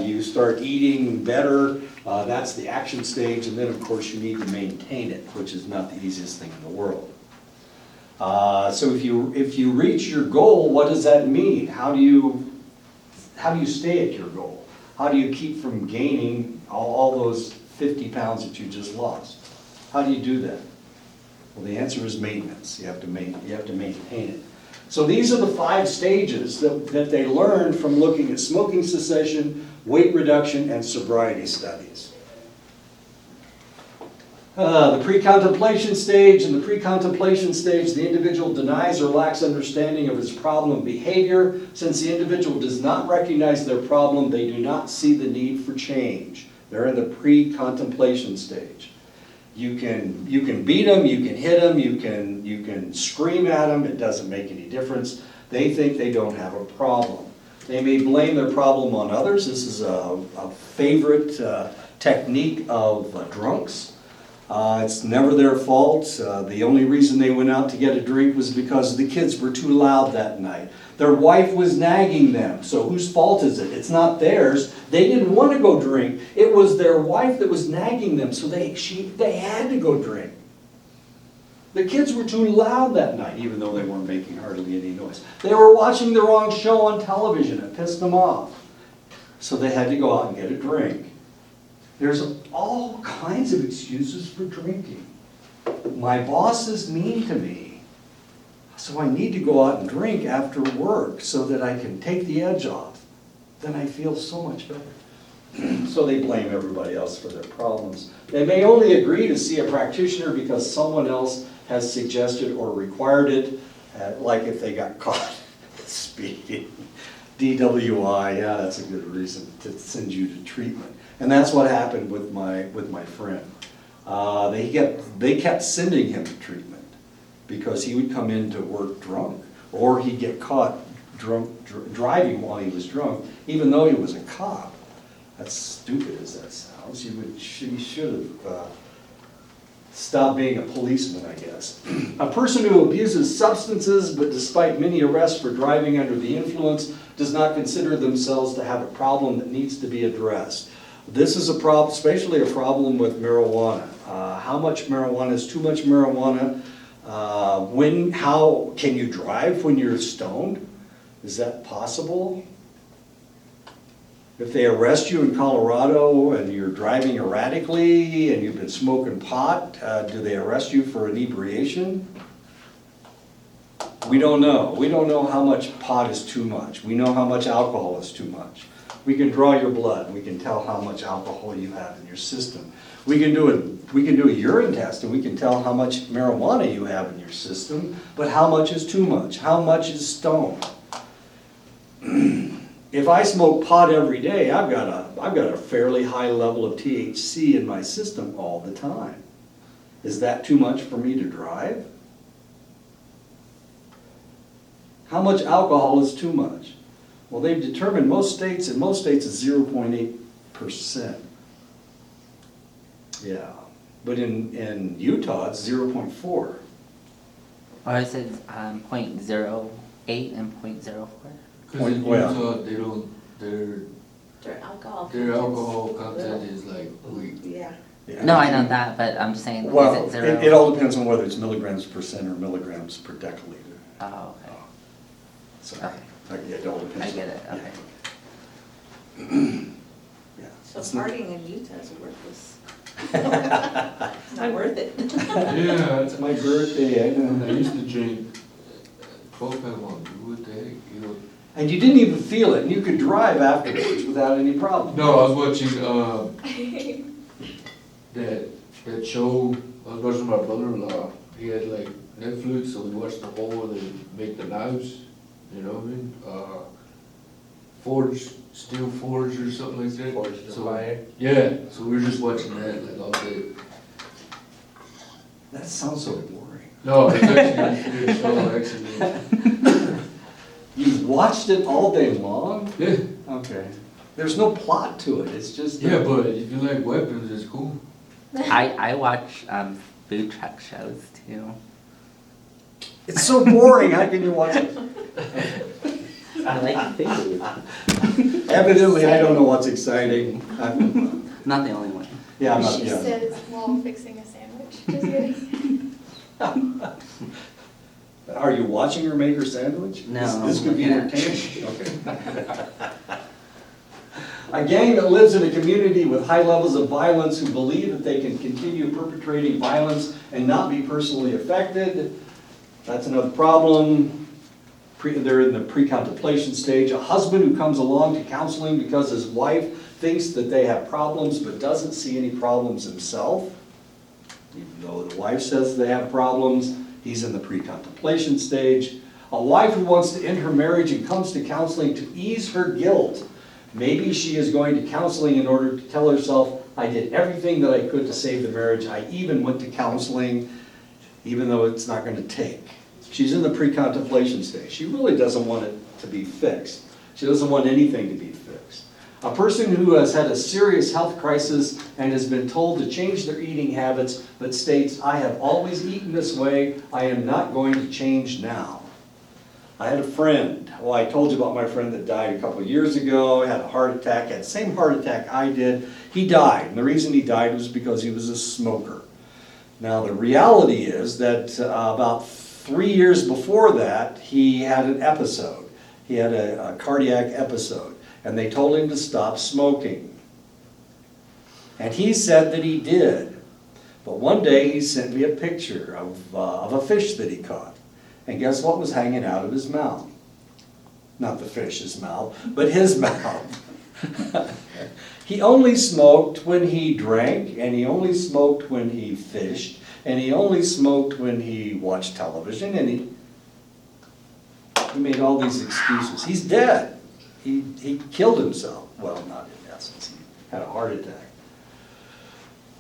Speaker 1: You start eating better. That's the action stage. And then, of course, you need to maintain it, which is not the easiest thing in the world. So if you reach your goal, what does that mean? How do you stay at your goal? How do you keep from gaining all those 50 pounds that you just lost? How do you do that? Well, the answer is maintenance. You have to maintain it. So these are the 5 stages that they learned from looking at smoking cessation, weight reduction, and sobriety studies. The pre-contemplation stage. In the pre-contemplation stage, the individual denies or lacks understanding of his problem behavior. Since the individual does not recognize their problem, they do not see the need for change. They're in the pre-contemplation stage. You can beat them, you can hit them, you can scream at them, it doesn't make any difference. They think they don't have a problem. They may blame their problem on others. This is a favorite technique of drunks. It's never their fault. The only reason they went out to get a drink was because the kids were too loud that night. Their wife was nagging them, so whose fault is it? It's not theirs. They didn't want to go drink. It was their wife that was nagging them, so they had to go drink. The kids were too loud that night, even though they weren't making hardly any noise. They were watching the wrong show on television. It pissed them off. So they had to go out and get a drink. There's all kinds of excuses for drinking. My boss is mean to me, so I need to go out and drink after work so that I can take the edge off. Then I feel so much better. So they blame everybody else for their problems. They may only agree to see a practitioner because someone else has suggested or required it, like if they got caught speeding. DWI, yeah, that's a good reason to send you to treatment. And that's what happened with my friend. They kept sending him to treatment because he would come into work drunk, or he'd get caught driving while he was drunk, even though he was a cop. As stupid as that sounds, he should have stopped being a policeman, I guess. A person who abuses substances, but despite many arrests for driving under the influence, does not consider themselves to have a problem that needs to be addressed. This is a problem, especially a problem with marijuana. How much marijuana is too much marijuana? How can you drive when you're stoned? Is that possible? If they arrest you in Colorado and you're driving erratically and you've been smoking pot, do they arrest you for inebriation? We don't know. We don't know how much pot is too much. We know how much alcohol is too much. We can draw your blood. We can tell how much alcohol you have in your system. We can do a urine test and we can tell how much marijuana you have in your system, but how much is too much? How much is stoned? If I smoke pot every day, I've got I've got a fairly high level of THC in my system all the time. Is that too much for me to drive? How much alcohol is too much? Well, they've determined in most states it's 0.8%. Yeah, but in Utah, it's 0.4.
Speaker 4: Or is it 0.08 and 0.04?
Speaker 2: Cause in
Speaker 1: Well.
Speaker 2: Utah, they don't,
Speaker 5: Their alcohol.
Speaker 2: their alcohol content is like weak.
Speaker 7: Yeah.
Speaker 1: Yeah.
Speaker 4: No, I know that, but I'm saying,
Speaker 1: Well,
Speaker 4: is it zero?
Speaker 1: it all depends on whether it's milligrams percent or milligrams per deciliter.
Speaker 4: Oh, okay.
Speaker 1: So,
Speaker 4: Okay.
Speaker 1: yeah, it all depends.
Speaker 4: I get it,
Speaker 1: Yeah.
Speaker 4: okay.
Speaker 1: Yeah.
Speaker 7: So
Speaker 1: It's not-
Speaker 7: partying in Utah is worthless. It's not worth it.
Speaker 2: Yeah,
Speaker 1: It's my birthday, I
Speaker 2: I
Speaker 1: know.
Speaker 2: used to drink 12-pack one, what the heck, you know?
Speaker 1: And you didn't even feel it, and you could drive afterwards without any problem.
Speaker 2: No, I was watching, that show, I was watching my brother-in-law, he had like Netflix, so we watched the whole where they make the knives, you know what I mean? Steel Forge or something like that.
Speaker 3: Forged in
Speaker 2: So-
Speaker 3: fire.
Speaker 2: Yeah, so we were just watching that like all day.
Speaker 1: That sounds so boring.
Speaker 2: No, it's actually a good show, actually.
Speaker 1: You've watched it all day long?
Speaker 2: Yeah,
Speaker 1: Okay. There's no plot to it, it's just.
Speaker 2: yeah, but if you like weapons, it's cool.
Speaker 4: I watch food truck shows too.
Speaker 1: It's so boring, how can you watch it?
Speaker 4: I like food.
Speaker 1: Evidently, I don't know what's exciting.
Speaker 4: Not the only one.
Speaker 1: Yeah, I'm not,
Speaker 5: She
Speaker 1: yeah.
Speaker 5: says while fixing a sandwich. Just kidding.
Speaker 1: Are you watching her make her sandwich?
Speaker 4: No,
Speaker 1: This could be
Speaker 4: yeah.
Speaker 1: entertaining, okay. A gang that lives in a community with high levels of violence who believe that they can continue perpetrating violence and not be personally affected. That's another problem. They're in the pre-contemplation stage. A husband who comes along to counseling because his wife thinks that they have problems but doesn't see any problems himself. Even though the wife says they have problems, he's in the pre-contemplation stage. A wife who wants to end her marriage and comes to counseling to ease her guilt. Maybe she is going to counseling in order to tell herself, I did everything that I could to save the marriage. I even went to counseling, even though it's not going to take. She's in the pre-contemplation stage. She really doesn't want it to be fixed. She doesn't want anything to be fixed. A person who has had a serious health crisis and has been told to change their eating habits, but states, I have always eaten this way, I am not going to change now. I had a friend, well, I told you about my friend that died a couple of years ago, had a heart attack, had the same heart attack I did. He died, and the reason he died was because he was a smoker. Now, the reality is that about 3 years before that, he had an episode. He had a cardiac episode, and they told him to stop smoking. And he said that he did. But one day he sent me a picture of a fish that he caught. And guess what was hanging out of his mouth? Not the fish's mouth, but his mouth. He only smoked when he drank, and he only smoked when he fished, and he only smoked when he watched television, and he made all these excuses. He's dead. He killed himself. Well, not in essence. He had a heart attack.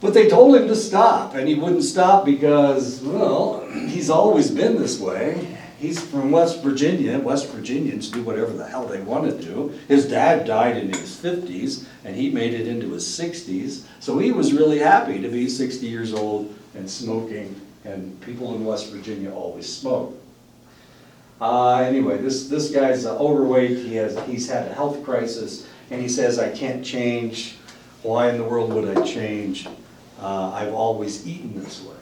Speaker 1: But they told him to stop, and he wouldn't stop because, well, he's always been this way. He's from West Virginia. West Virginians do whatever the hell they want to do. His dad died in his 50s, and he made it into his 60s. So he was really happy to be 60 years old and smoking, and people in West Virginia always smoke. Anyway, this guy's overweight. He's had a health crisis, and he says, I can't change. Why in the world would I change? I've always eaten this way.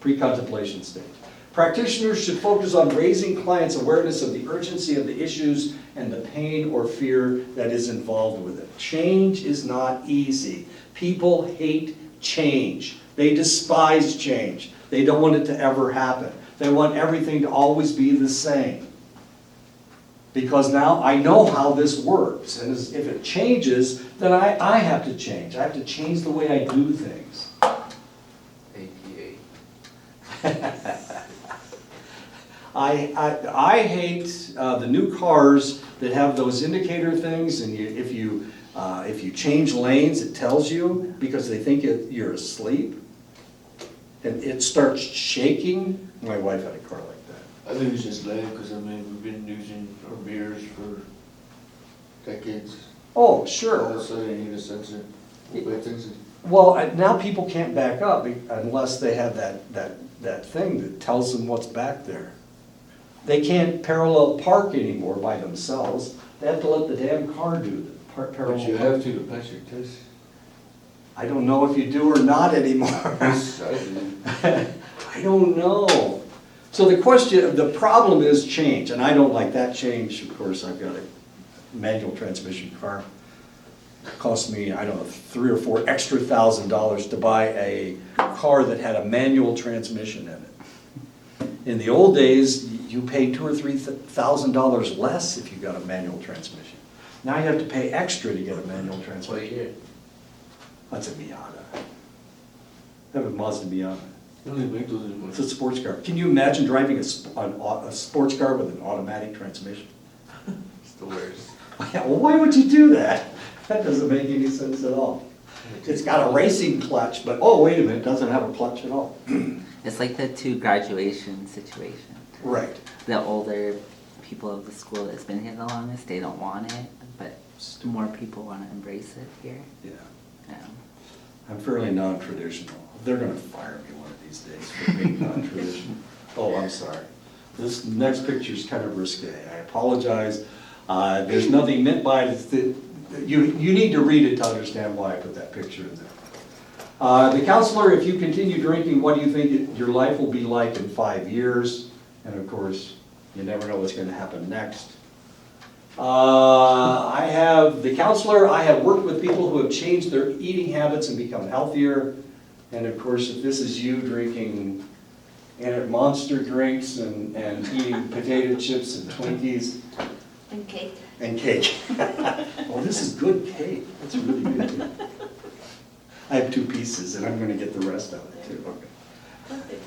Speaker 1: Pre-contemplation stage. Practitioners should focus on raising clients' awareness of the urgency of the issues and the pain or fear that is involved with it. Change is not easy. People hate change. They despise change. They don't want it to ever happen. They want everything to always be the same. Because now I know how this works, and if it changes, then I have to change. I have to change the way I do things.
Speaker 3: APA.
Speaker 1: I hate the new cars that have those indicator things, and if you If you change lanes, it tells you, because they think you're asleep. And it starts shaking. My wife had a car like that.
Speaker 2: I think it's just lame, because I mean, we've been using our mirrors for decades.
Speaker 1: Oh,
Speaker 2: All of
Speaker 1: sure.
Speaker 2: a sudden, you need a sensor. But things,
Speaker 1: Well, now people can't back up unless they have that thing that tells them what's back there. They can't parallel park anymore by themselves. They have to let the damn car do the parallel
Speaker 2: but you
Speaker 1: park.
Speaker 2: have to pass your test.
Speaker 1: I don't know if you do or not anymore.
Speaker 2: Yes, I do.
Speaker 1: I don't know. So the problem is change, and I don't like that change. Of course, I've got a manual transmission car. It cost me, I don't know, $3,000 or $4,000 to buy a car that had a manual transmission in it. In the old days, you paid $2,000 or $3,000 less if you got a manual transmission. Now you have to pay extra to get a manual
Speaker 2: What
Speaker 1: transmission.
Speaker 2: year?
Speaker 1: That's a Miata. I have a Mazda Miata.
Speaker 2: You don't even make those anymore.
Speaker 1: It's a sports car. Can you imagine driving a sports car with an automatic transmission?
Speaker 2: It's the worst.
Speaker 1: Yeah, well, why would you do that? That doesn't make any sense at all. It's got a racing clutch, but oh, wait a minute, it doesn't have a clutch at all.
Speaker 4: It's like the 2 graduation situation.
Speaker 1: Right.
Speaker 4: The older people of the school that's been here the longest, they don't want it, but more people want to embrace it here.
Speaker 1: Yeah.
Speaker 4: Yeah.
Speaker 1: I'm fairly non-traditional. They're gonna fire me one of these days for being non-traditional. Oh, I'm sorry. This next picture's kind of risque. I apologize. There's nothing meant by it. You need to read it to understand why I put that picture in there. The counselor, if you continue drinking, what do you think your life will be like in 5 years? And of course, you never know what's gonna happen next. The counselor, I have worked with people who have changed their eating habits and become healthier. And of course, if this is you drinking Monster drinks and eating potato chips and Twinkies
Speaker 7: And cake.
Speaker 1: and cake. Well, this is good cake. That's really good. I have 2 pieces and I'm gonna get the rest of it too. Okay.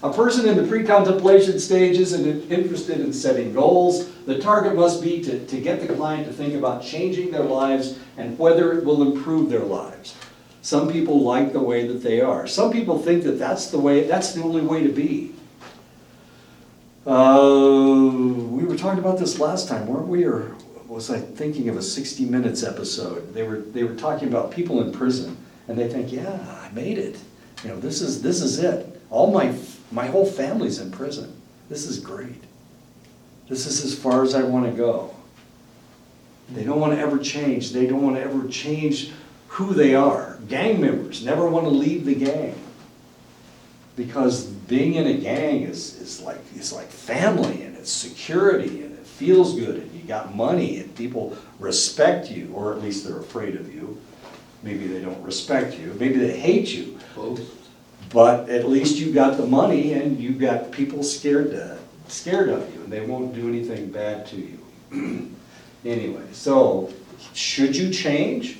Speaker 1: A person in the pre-contemplation stage isn't interested in setting goals. The target must be to get the client to think about changing their lives and whether it will improve their lives. Some people like the way that they are. Some people think that that's the only way to be. We were talking about this last time, weren't we? Or was I thinking of a 60 Minutes episode? They were talking about people in prison, and they think, yeah, I made it. You know, this is it. All my whole family's in prison. This is great. This is as far as I want to go. They don't want to ever change. They don't want to ever change who they are. Gang members never want to leave the gang. Because being in a gang is like family, and it's security, and it feels good, and you got money, and people respect you, or at least they're afraid of you. Maybe they don't respect you. Maybe they hate you.
Speaker 2: Both.
Speaker 1: But at least you got the money, and you got people scared of you, and they won't do anything bad to you. Anyway, so should you change?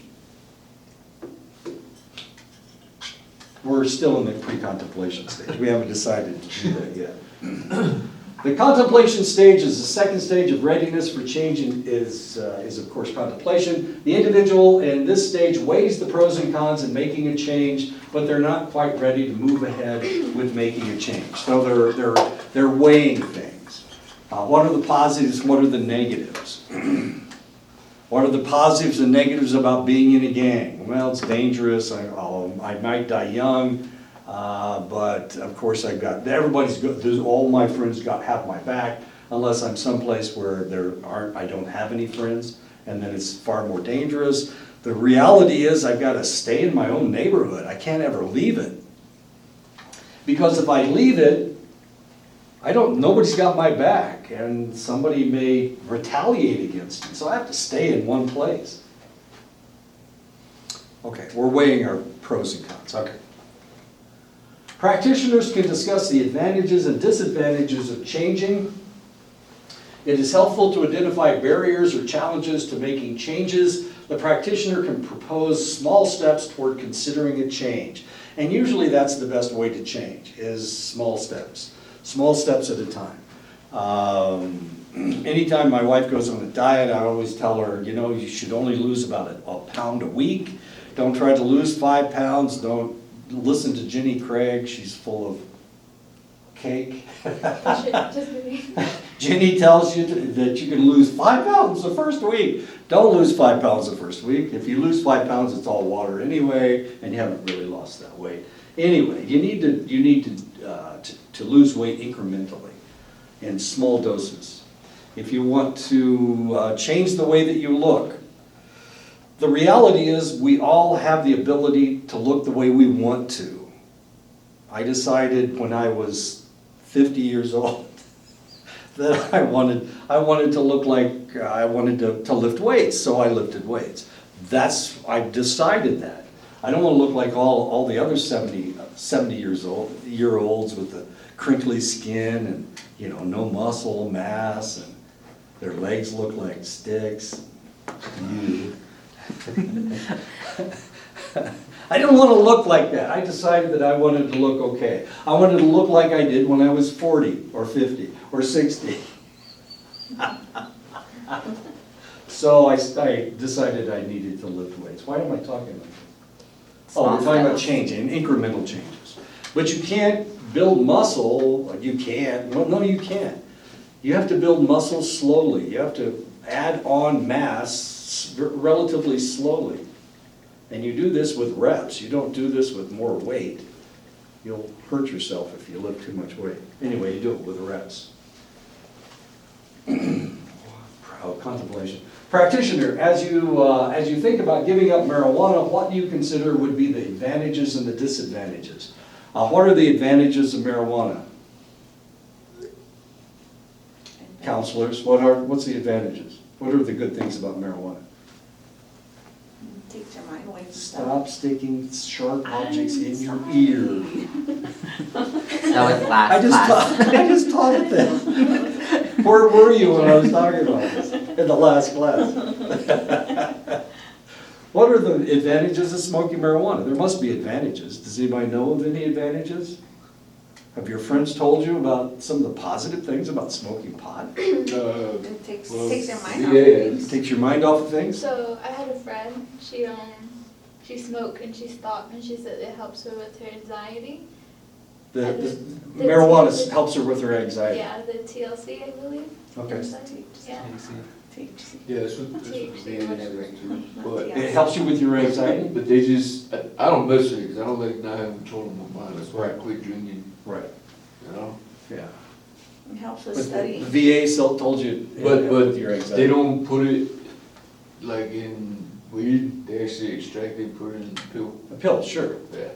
Speaker 1: We're still in the pre-contemplation stage. We haven't decided to do that yet. The contemplation stage is the second stage of readiness for change, and is of course contemplation. The individual in this stage weighs the pros and cons in making a change, but they're not quite ready to move ahead with making a change. So they're weighing things. What are the positives? What are the negatives? What are the positives and negatives about being in a gang? Well, it's dangerous. I might die young, but of course everybody's good. All my friends have my back, unless I'm someplace where I don't have any friends, and then it's far more dangerous. The reality is I've got to stay in my own neighborhood. I can't ever leave it, because if I leave it, nobody's got my back, and somebody may retaliate against me, so I have to stay in one place. Okay, we're weighing our pros and cons, okay. Practitioners can discuss the advantages and disadvantages of changing. It is helpful to identify barriers or challenges to making changes. The practitioner can propose small steps toward considering a change. And usually that's the best way to change, is small steps. Small steps at a time. Anytime my wife goes on a diet, I always tell her, you know, you should only lose about a pound a week. Don't try to lose 5 pounds. Don't listen to Jenny Craig. She's full of cake.
Speaker 5: Just kidding.
Speaker 1: Jenny tells you that you can lose 5 pounds the first week. Don't lose 5 pounds the first week. If you lose 5 pounds, it's all water anyway, and you haven't really lost that weight. Anyway, you need to lose weight incrementally in small doses. If you want to change the way that you look, the reality is we all have the ability to look the way we want to. I decided when I was 50 years old that I wanted to look like I wanted to lift weights, so I lifted weights. I decided that. I don't want to look like all the other 70 year olds with the crinkly skin and, you know, no muscle mass, and their legs look like sticks. I didn't want to look like that. I decided that I wanted to look okay. I wanted to look like I did when I was 40 or 50 or 60. So I decided I needed to lift weights. Why am I talking about this? Oh, we're talking about changing, incremental changes. But you can't build muscle, you can't. Well, no, you can't. You have to build muscle slowly. You have to add on mass relatively slowly. And you do this with reps. You don't do this with more weight. You'll hurt yourself if you lift too much weight. Anyway, you do it with reps. Contemplation. Practitioner, as you think about giving up marijuana, what do you consider would be the advantages and the disadvantages? What are the advantages of marijuana? Counselors, what's the advantages? What are the good things about marijuana?
Speaker 7: Takes your mind away from stuff.
Speaker 1: Stop sticking sharp objects in your ear.
Speaker 4: That was last class.
Speaker 1: I just taught it then. Where were you when I was talking about this? In the last class. What are the advantages of smoking marijuana? There must be advantages. Does anybody know of any advantages? Have your friends told you about some of the positive things about smoking pot?
Speaker 7: It takes your mind off
Speaker 2: yeah.
Speaker 7: of things.
Speaker 1: Takes your mind off of things?
Speaker 5: So I had a friend, she smoked and she stopped, and she said it helps her with her anxiety.
Speaker 1: The marijuana helps her with her anxiety.
Speaker 5: Yeah, the TLC, I believe.
Speaker 1: Okay.
Speaker 5: Yeah.
Speaker 7: THC.
Speaker 2: Yeah, that's what they But
Speaker 1: It helps you with your anxiety?
Speaker 2: But they just, I don't mess with it, because I don't like not having control of my mind, that's why I quit drinking,
Speaker 1: Right,
Speaker 2: you know?
Speaker 1: yeah.
Speaker 7: It helps with
Speaker 1: But
Speaker 7: studying.
Speaker 1: the VA still told you it
Speaker 2: But
Speaker 1: helped with your anxiety.
Speaker 2: they don't put it like in weed, they actually extract it, put it in a pill.
Speaker 1: A pill, sure.
Speaker 2: Yeah.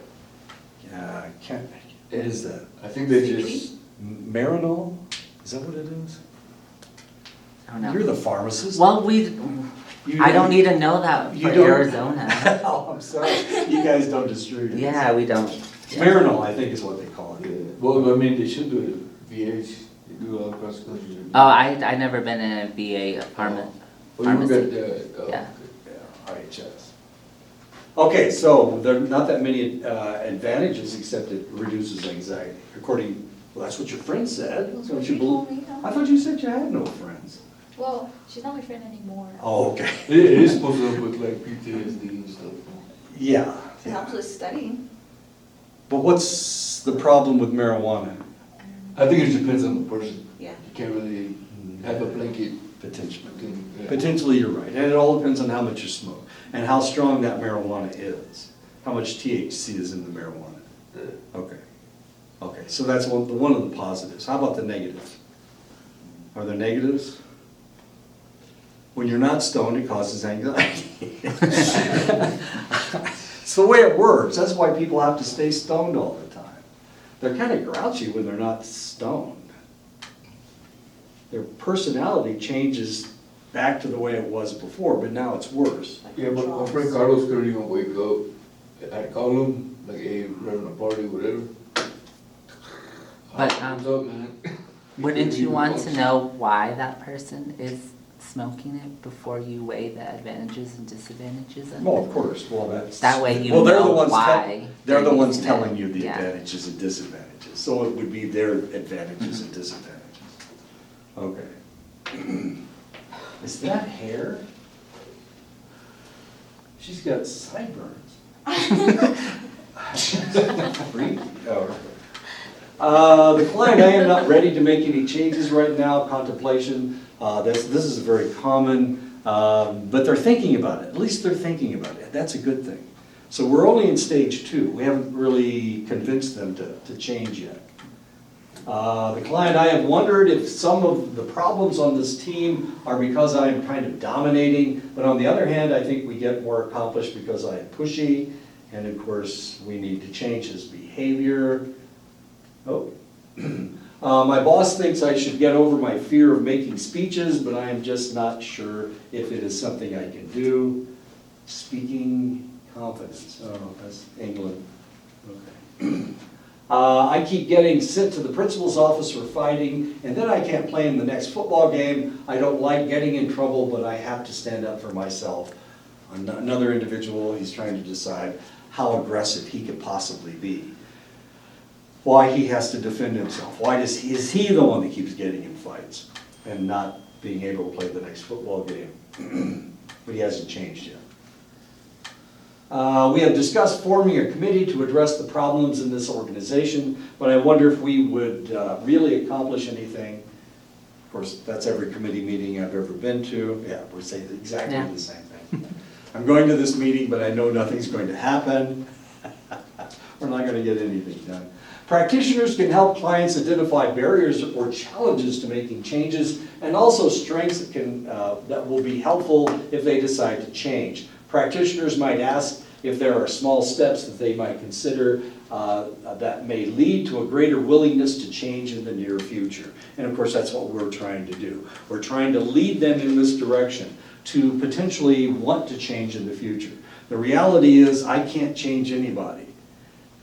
Speaker 1: Yeah, I can't, what is that?
Speaker 2: I think they just,
Speaker 1: Marinol? Is that what it is?
Speaker 4: I don't know.
Speaker 1: You're the pharmacist.
Speaker 4: Well,
Speaker 1: You
Speaker 4: I don't need to know that
Speaker 1: You
Speaker 4: for
Speaker 1: don't?
Speaker 4: Arizona.
Speaker 1: Oh, I'm sorry. You guys don't distribute it.
Speaker 4: Yeah, we don't.
Speaker 1: Marinol, I think is what they call
Speaker 2: yeah.
Speaker 1: it.
Speaker 2: Well, I mean, they should do it, VH, they do it all across the country.
Speaker 4: Oh, I never been in a VA apartment.
Speaker 2: Oh, you
Speaker 4: pharmacy.
Speaker 2: got that,
Speaker 4: Yeah.
Speaker 1: Yeah, RHS. Okay, so there are not that many advantages except it reduces anxiety, well, that's what your friend said. That's what you believe. I thought you said you had no friends.
Speaker 5: Well, she's not my friend anymore.
Speaker 1: Oh, okay.
Speaker 2: It is supposed to help with like PTSD and stuff.
Speaker 1: Yeah.
Speaker 7: It helps with studying.
Speaker 1: But what's the problem with marijuana?
Speaker 2: I think it depends on the person.
Speaker 7: Yeah.
Speaker 2: You can't really have a blanket
Speaker 1: Potentially.
Speaker 2: thing. Yeah.
Speaker 1: Potentially, you're right. And it all depends on how much you smoke and how strong that marijuana is. How much THC is in the marijuana.
Speaker 2: Yeah.
Speaker 1: Okay. Okay, so that's one of the positives. How about the negatives? Are there negatives? When you're not stoned, it causes anxiety. It's the way it works. That's why people have to stay stoned all the time. They're kind of grouchy when they're not stoned. Their personality changes back to the way it was before, but now it's worse.
Speaker 2: Yeah, but my friend Carlos couldn't even wake up. I'd call him, like, hey, we're having a party, whatever.
Speaker 4: But,
Speaker 2: What's up, man?
Speaker 4: Wouldn't you want to know why that person is smoking it before you weigh the advantages and disadvantages of it?
Speaker 1: Well, of course, well, that's.
Speaker 4: That way you
Speaker 1: well, they're the
Speaker 4: know
Speaker 1: ones
Speaker 4: why
Speaker 1: They're the
Speaker 4: they're
Speaker 1: ones
Speaker 4: using it.
Speaker 1: telling you the
Speaker 4: Yeah.
Speaker 1: advantages and disadvantages, so it would be their advantages and disadvantages. Okay. Is that hair? She's got sideburns. Freaky. Oh. The client, I am not ready to make any changes right now, contemplation. This is very common, but they're thinking about it. At least they're thinking about it. That's a good thing. So we're only in stage 2. We haven't really convinced them to change yet. The client, I have wondered if some of the problems on this team are because I am kind of dominating, but on the other hand, I think we get more accomplished because I am pushy, and of course, we need to change his behavior. Oh. My boss thinks I should get over my fear of making speeches, but I am just not sure if it is something I can do. Speaking confidence. Oh, that's England. Okay. I keep getting sent to the principal's office for fighting, and then I can't play in the next football game. I don't like getting in trouble, but I have to stand up for myself. Another individual, he's trying to decide how aggressive he could possibly be. Why he has to defend himself. Why is he the one that keeps getting in fights and not being able to play the next football game? But he hasn't changed yet. We have discussed forming a committee to address the problems in this organization, but I wonder if we would really accomplish anything. Of course, that's every committee meeting I've ever been to. Yeah, we're saying exactly the same thing. I'm going to this meeting, but I know nothing's going to happen. We're not going to get anything done. Practitioners can help clients identify barriers or challenges to making changes, and also strengths that will be helpful if they decide to change. Practitioners might ask if there are small steps that they might consider that may lead to a greater willingness to change in the near future. And of course, that's what we're trying to do. We're trying to lead them in this direction to potentially want to change in the future. The reality is, I can't change anybody.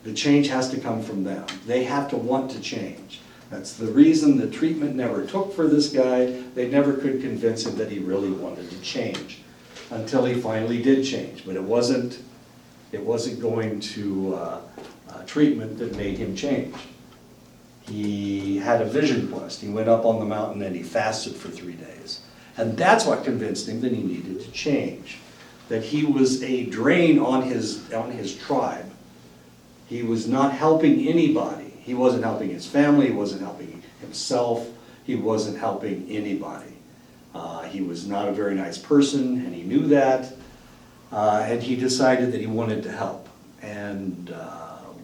Speaker 1: The change has to come from them. They have to want to change. That's the reason the treatment never took for this guy. They never could convince him that he really wanted to change until he finally did change. But it wasn't going to treatment that made him change. He had a vision quest. He went up on the mountain and he fasted for 3 days. And that's what convinced him that he needed to change. That he was a drain on his tribe. He was not helping anybody. He wasn't helping his family, he wasn't helping himself, he wasn't helping anybody. He was not a very nice person, and he knew that, and he decided that he wanted to help. And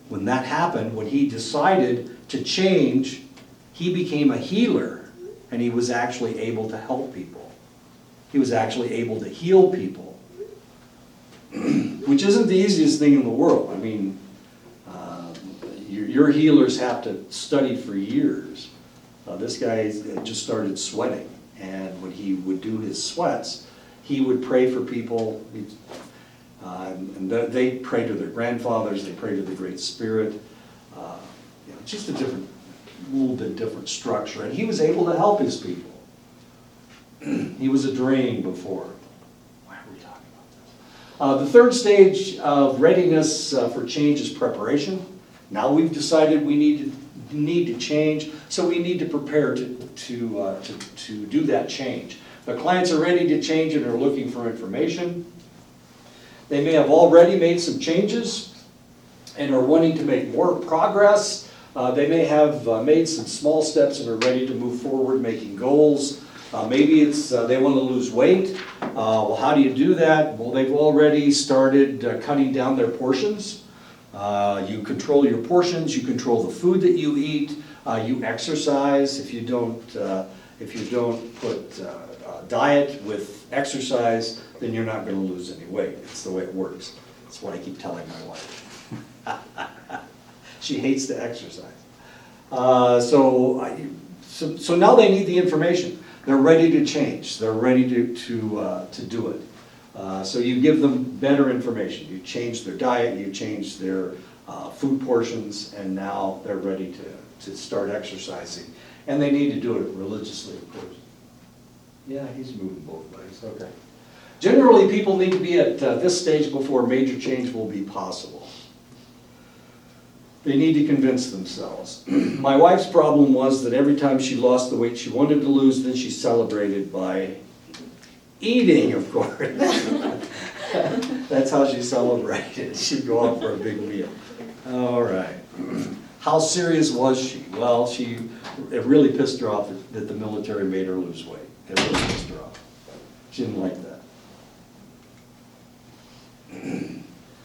Speaker 1: when that happened, when he decided to change, he became a healer, and he was actually able to help people. He was actually able to heal people, which isn't the easiest thing in the world. I mean, your healers have to study for years. This guy just started sweating, and when he would do his sweats, he would pray for people. And they pray to their grandfathers, they pray to the Great Spirit. Just a little bit different structure, and he was able to help his people. He was a drain before. Why are we talking about this? The third stage of readiness for change is preparation. Now we've decided we need to change, so we need to prepare to do that change. The clients are ready to change and are looking for information. They may have already made some changes and are wanting to make more progress. They may have made some small steps and are ready to move forward making goals. Maybe it's they want to lose weight. Well, how do you do that? Well, they've already started cutting down their portions. You control your portions, you control the food that you eat, you exercise. If you don't put diet with exercise, then you're not going to lose any weight. It's the way it works. That's what I keep telling my wife. She hates to exercise. So now they need the information. They're ready to change. They're ready to do it. So you give them better information. You change their diet, you change their food portions, and now they're ready to start exercising. And they need to do it religiously, of course. Yeah, he's moving both ways, okay. Generally, people need to be at this stage before major change will be possible. They need to convince themselves. My wife's problem was that every time she lost the weight she wanted to lose, then she celebrated by eating, of course. That's how she celebrated. She'd go out for a big meal. All right. How serious was she? Well, it really pissed her off that the military made her lose weight. It really pissed her off. She didn't like that.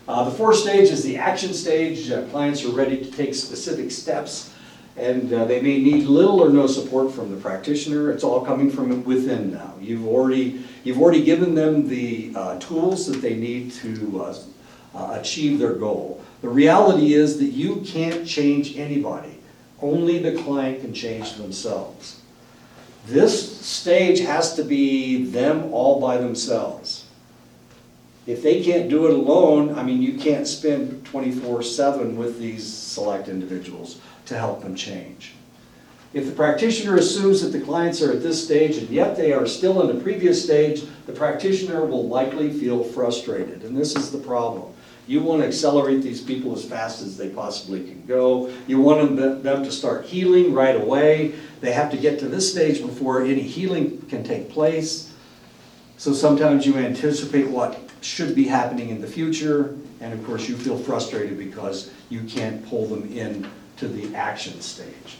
Speaker 1: The fourth stage is the action stage. Clients are ready to take specific steps, and they may need little or no support from the practitioner. It's all coming from within now. You've already given them the tools that they need to achieve their goal. The reality is that you can't change anybody. Only the client can change themselves. This stage has to be them all by themselves. If they can't do it alone, I mean, you can't spend 24/7 with these select individuals to help them change. If the practitioner assumes that the clients are at this stage and yet they are still in the previous stage, the practitioner will likely feel frustrated, and this is the problem. You want to accelerate these people as fast as they possibly can go. You want them to start healing right away. They have to get to this stage before any healing can take place. So sometimes you anticipate what should be happening in the future, and of course you feel frustrated because you can't pull them in to the action stage.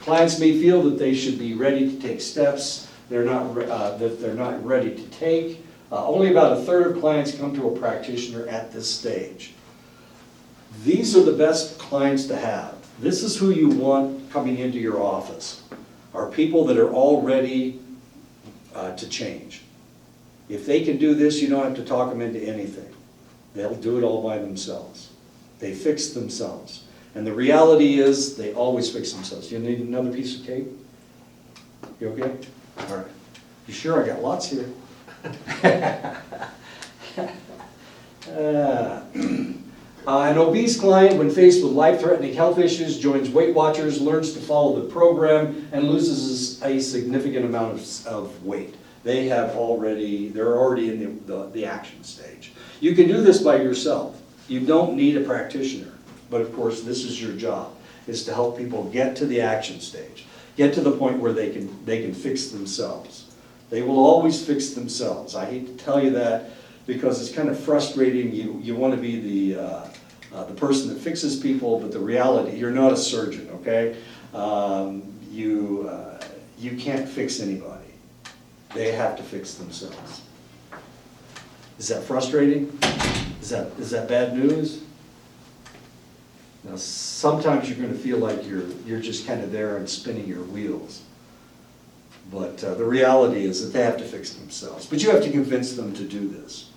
Speaker 1: Clients may feel that they should be ready to take steps that they're not ready to take. Only about a third of clients come to a practitioner at this stage. These are the best clients to have. This is who you want coming into your office, are people that are all ready to change. If they can do this, you don't have to talk them into anything. They'll do it all by themselves. They fix themselves. And the reality is, they always fix themselves. You need another piece of cake? You okay? All right. You sure? I got lots here. An obese client, when faced with life-threatening health issues, joins Weight Watchers, learns to follow the program, and loses a significant amount of weight. They're already in the action stage. You can do this by yourself. You don't need a practitioner. But of course, this is your job, is to help people get to the action stage. Get to the point where they can fix themselves. They will always fix themselves. I hate to tell you that because it's kind of frustrating. You want to be the person that fixes people, but the reality, you're not a surgeon, okay? You can't fix anybody. They have to fix themselves. Is that frustrating? Is that bad news? Now, sometimes you're going to feel like you're just kind of there and spinning your wheels. But the reality is that they have to fix themselves. But you have to convince them to do this.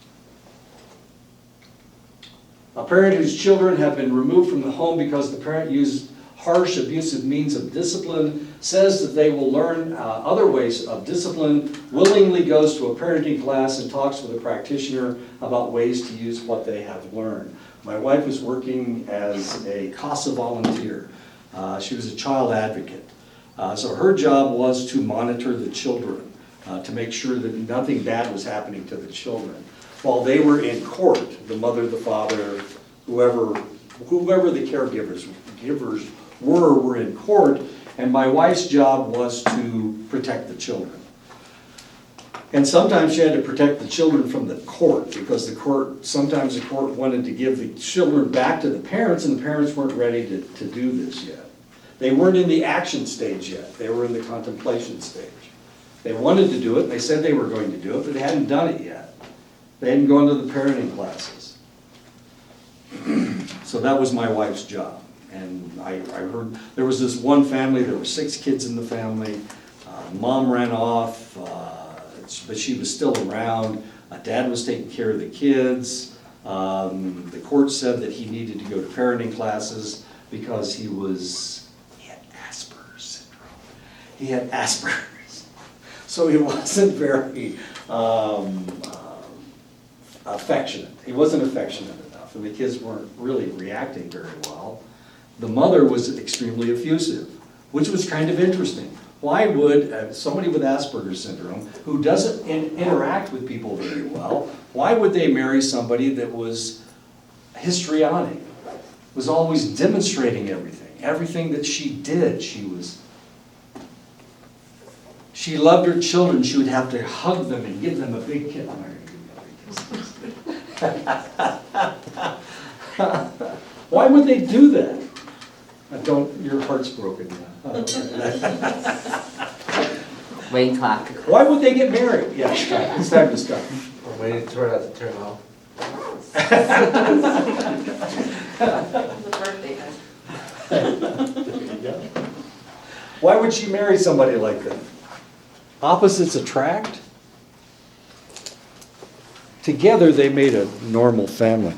Speaker 1: A parent whose children have been removed from the home because the parent used harsh, abusive means of discipline says that they will learn other ways of discipline, willingly goes to a parenting class and talks with a practitioner about ways to use what they have learned. My wife was working as a CASA volunteer. She was a child advocate. So her job was to monitor the children, to make sure that nothing bad was happening to the children. While they were in court, the mother, the father, whoever the caregivers were in court, and my wife's job was to protect the children. And sometimes she had to protect the children from the court, because sometimes the court wanted to give the children back to the parents, and the parents weren't ready to do this yet. They weren't in the action stage yet. They were in the contemplation stage. They wanted to do it, they said they were going to do it, but they hadn't done it yet. They hadn't gone to the parenting classes. So that was my wife's job. And I heard there was this one family, there were 6 kids in the family. Mom ran off, but she was still around. Dad was taking care of the kids. The court said that he needed to go to parenting classes because he had Asperger's syndrome. He had Asperger's. So he wasn't very affectionate. He wasn't affectionate enough, and the kids weren't really reacting very well. The mother was extremely effusive, which was kind of interesting. Why would somebody with Asperger's syndrome, who doesn't interact with people very well, why would they marry somebody that was histrionic? was always demonstrating everything. Everything that she did, she loved her children. She would have to hug them and give them a big kiss. I'm not gonna give you a big kiss. Why would they do that? Your heart's broken now.
Speaker 4: Wait till after.
Speaker 1: Why would they get married? Yeah, stop. It's time to stop.
Speaker 3: I'm waiting for that to turn off.
Speaker 7: The birthday has.
Speaker 1: Why would she marry somebody like that?
Speaker 6: Opposites attract? Together, they made a normal family.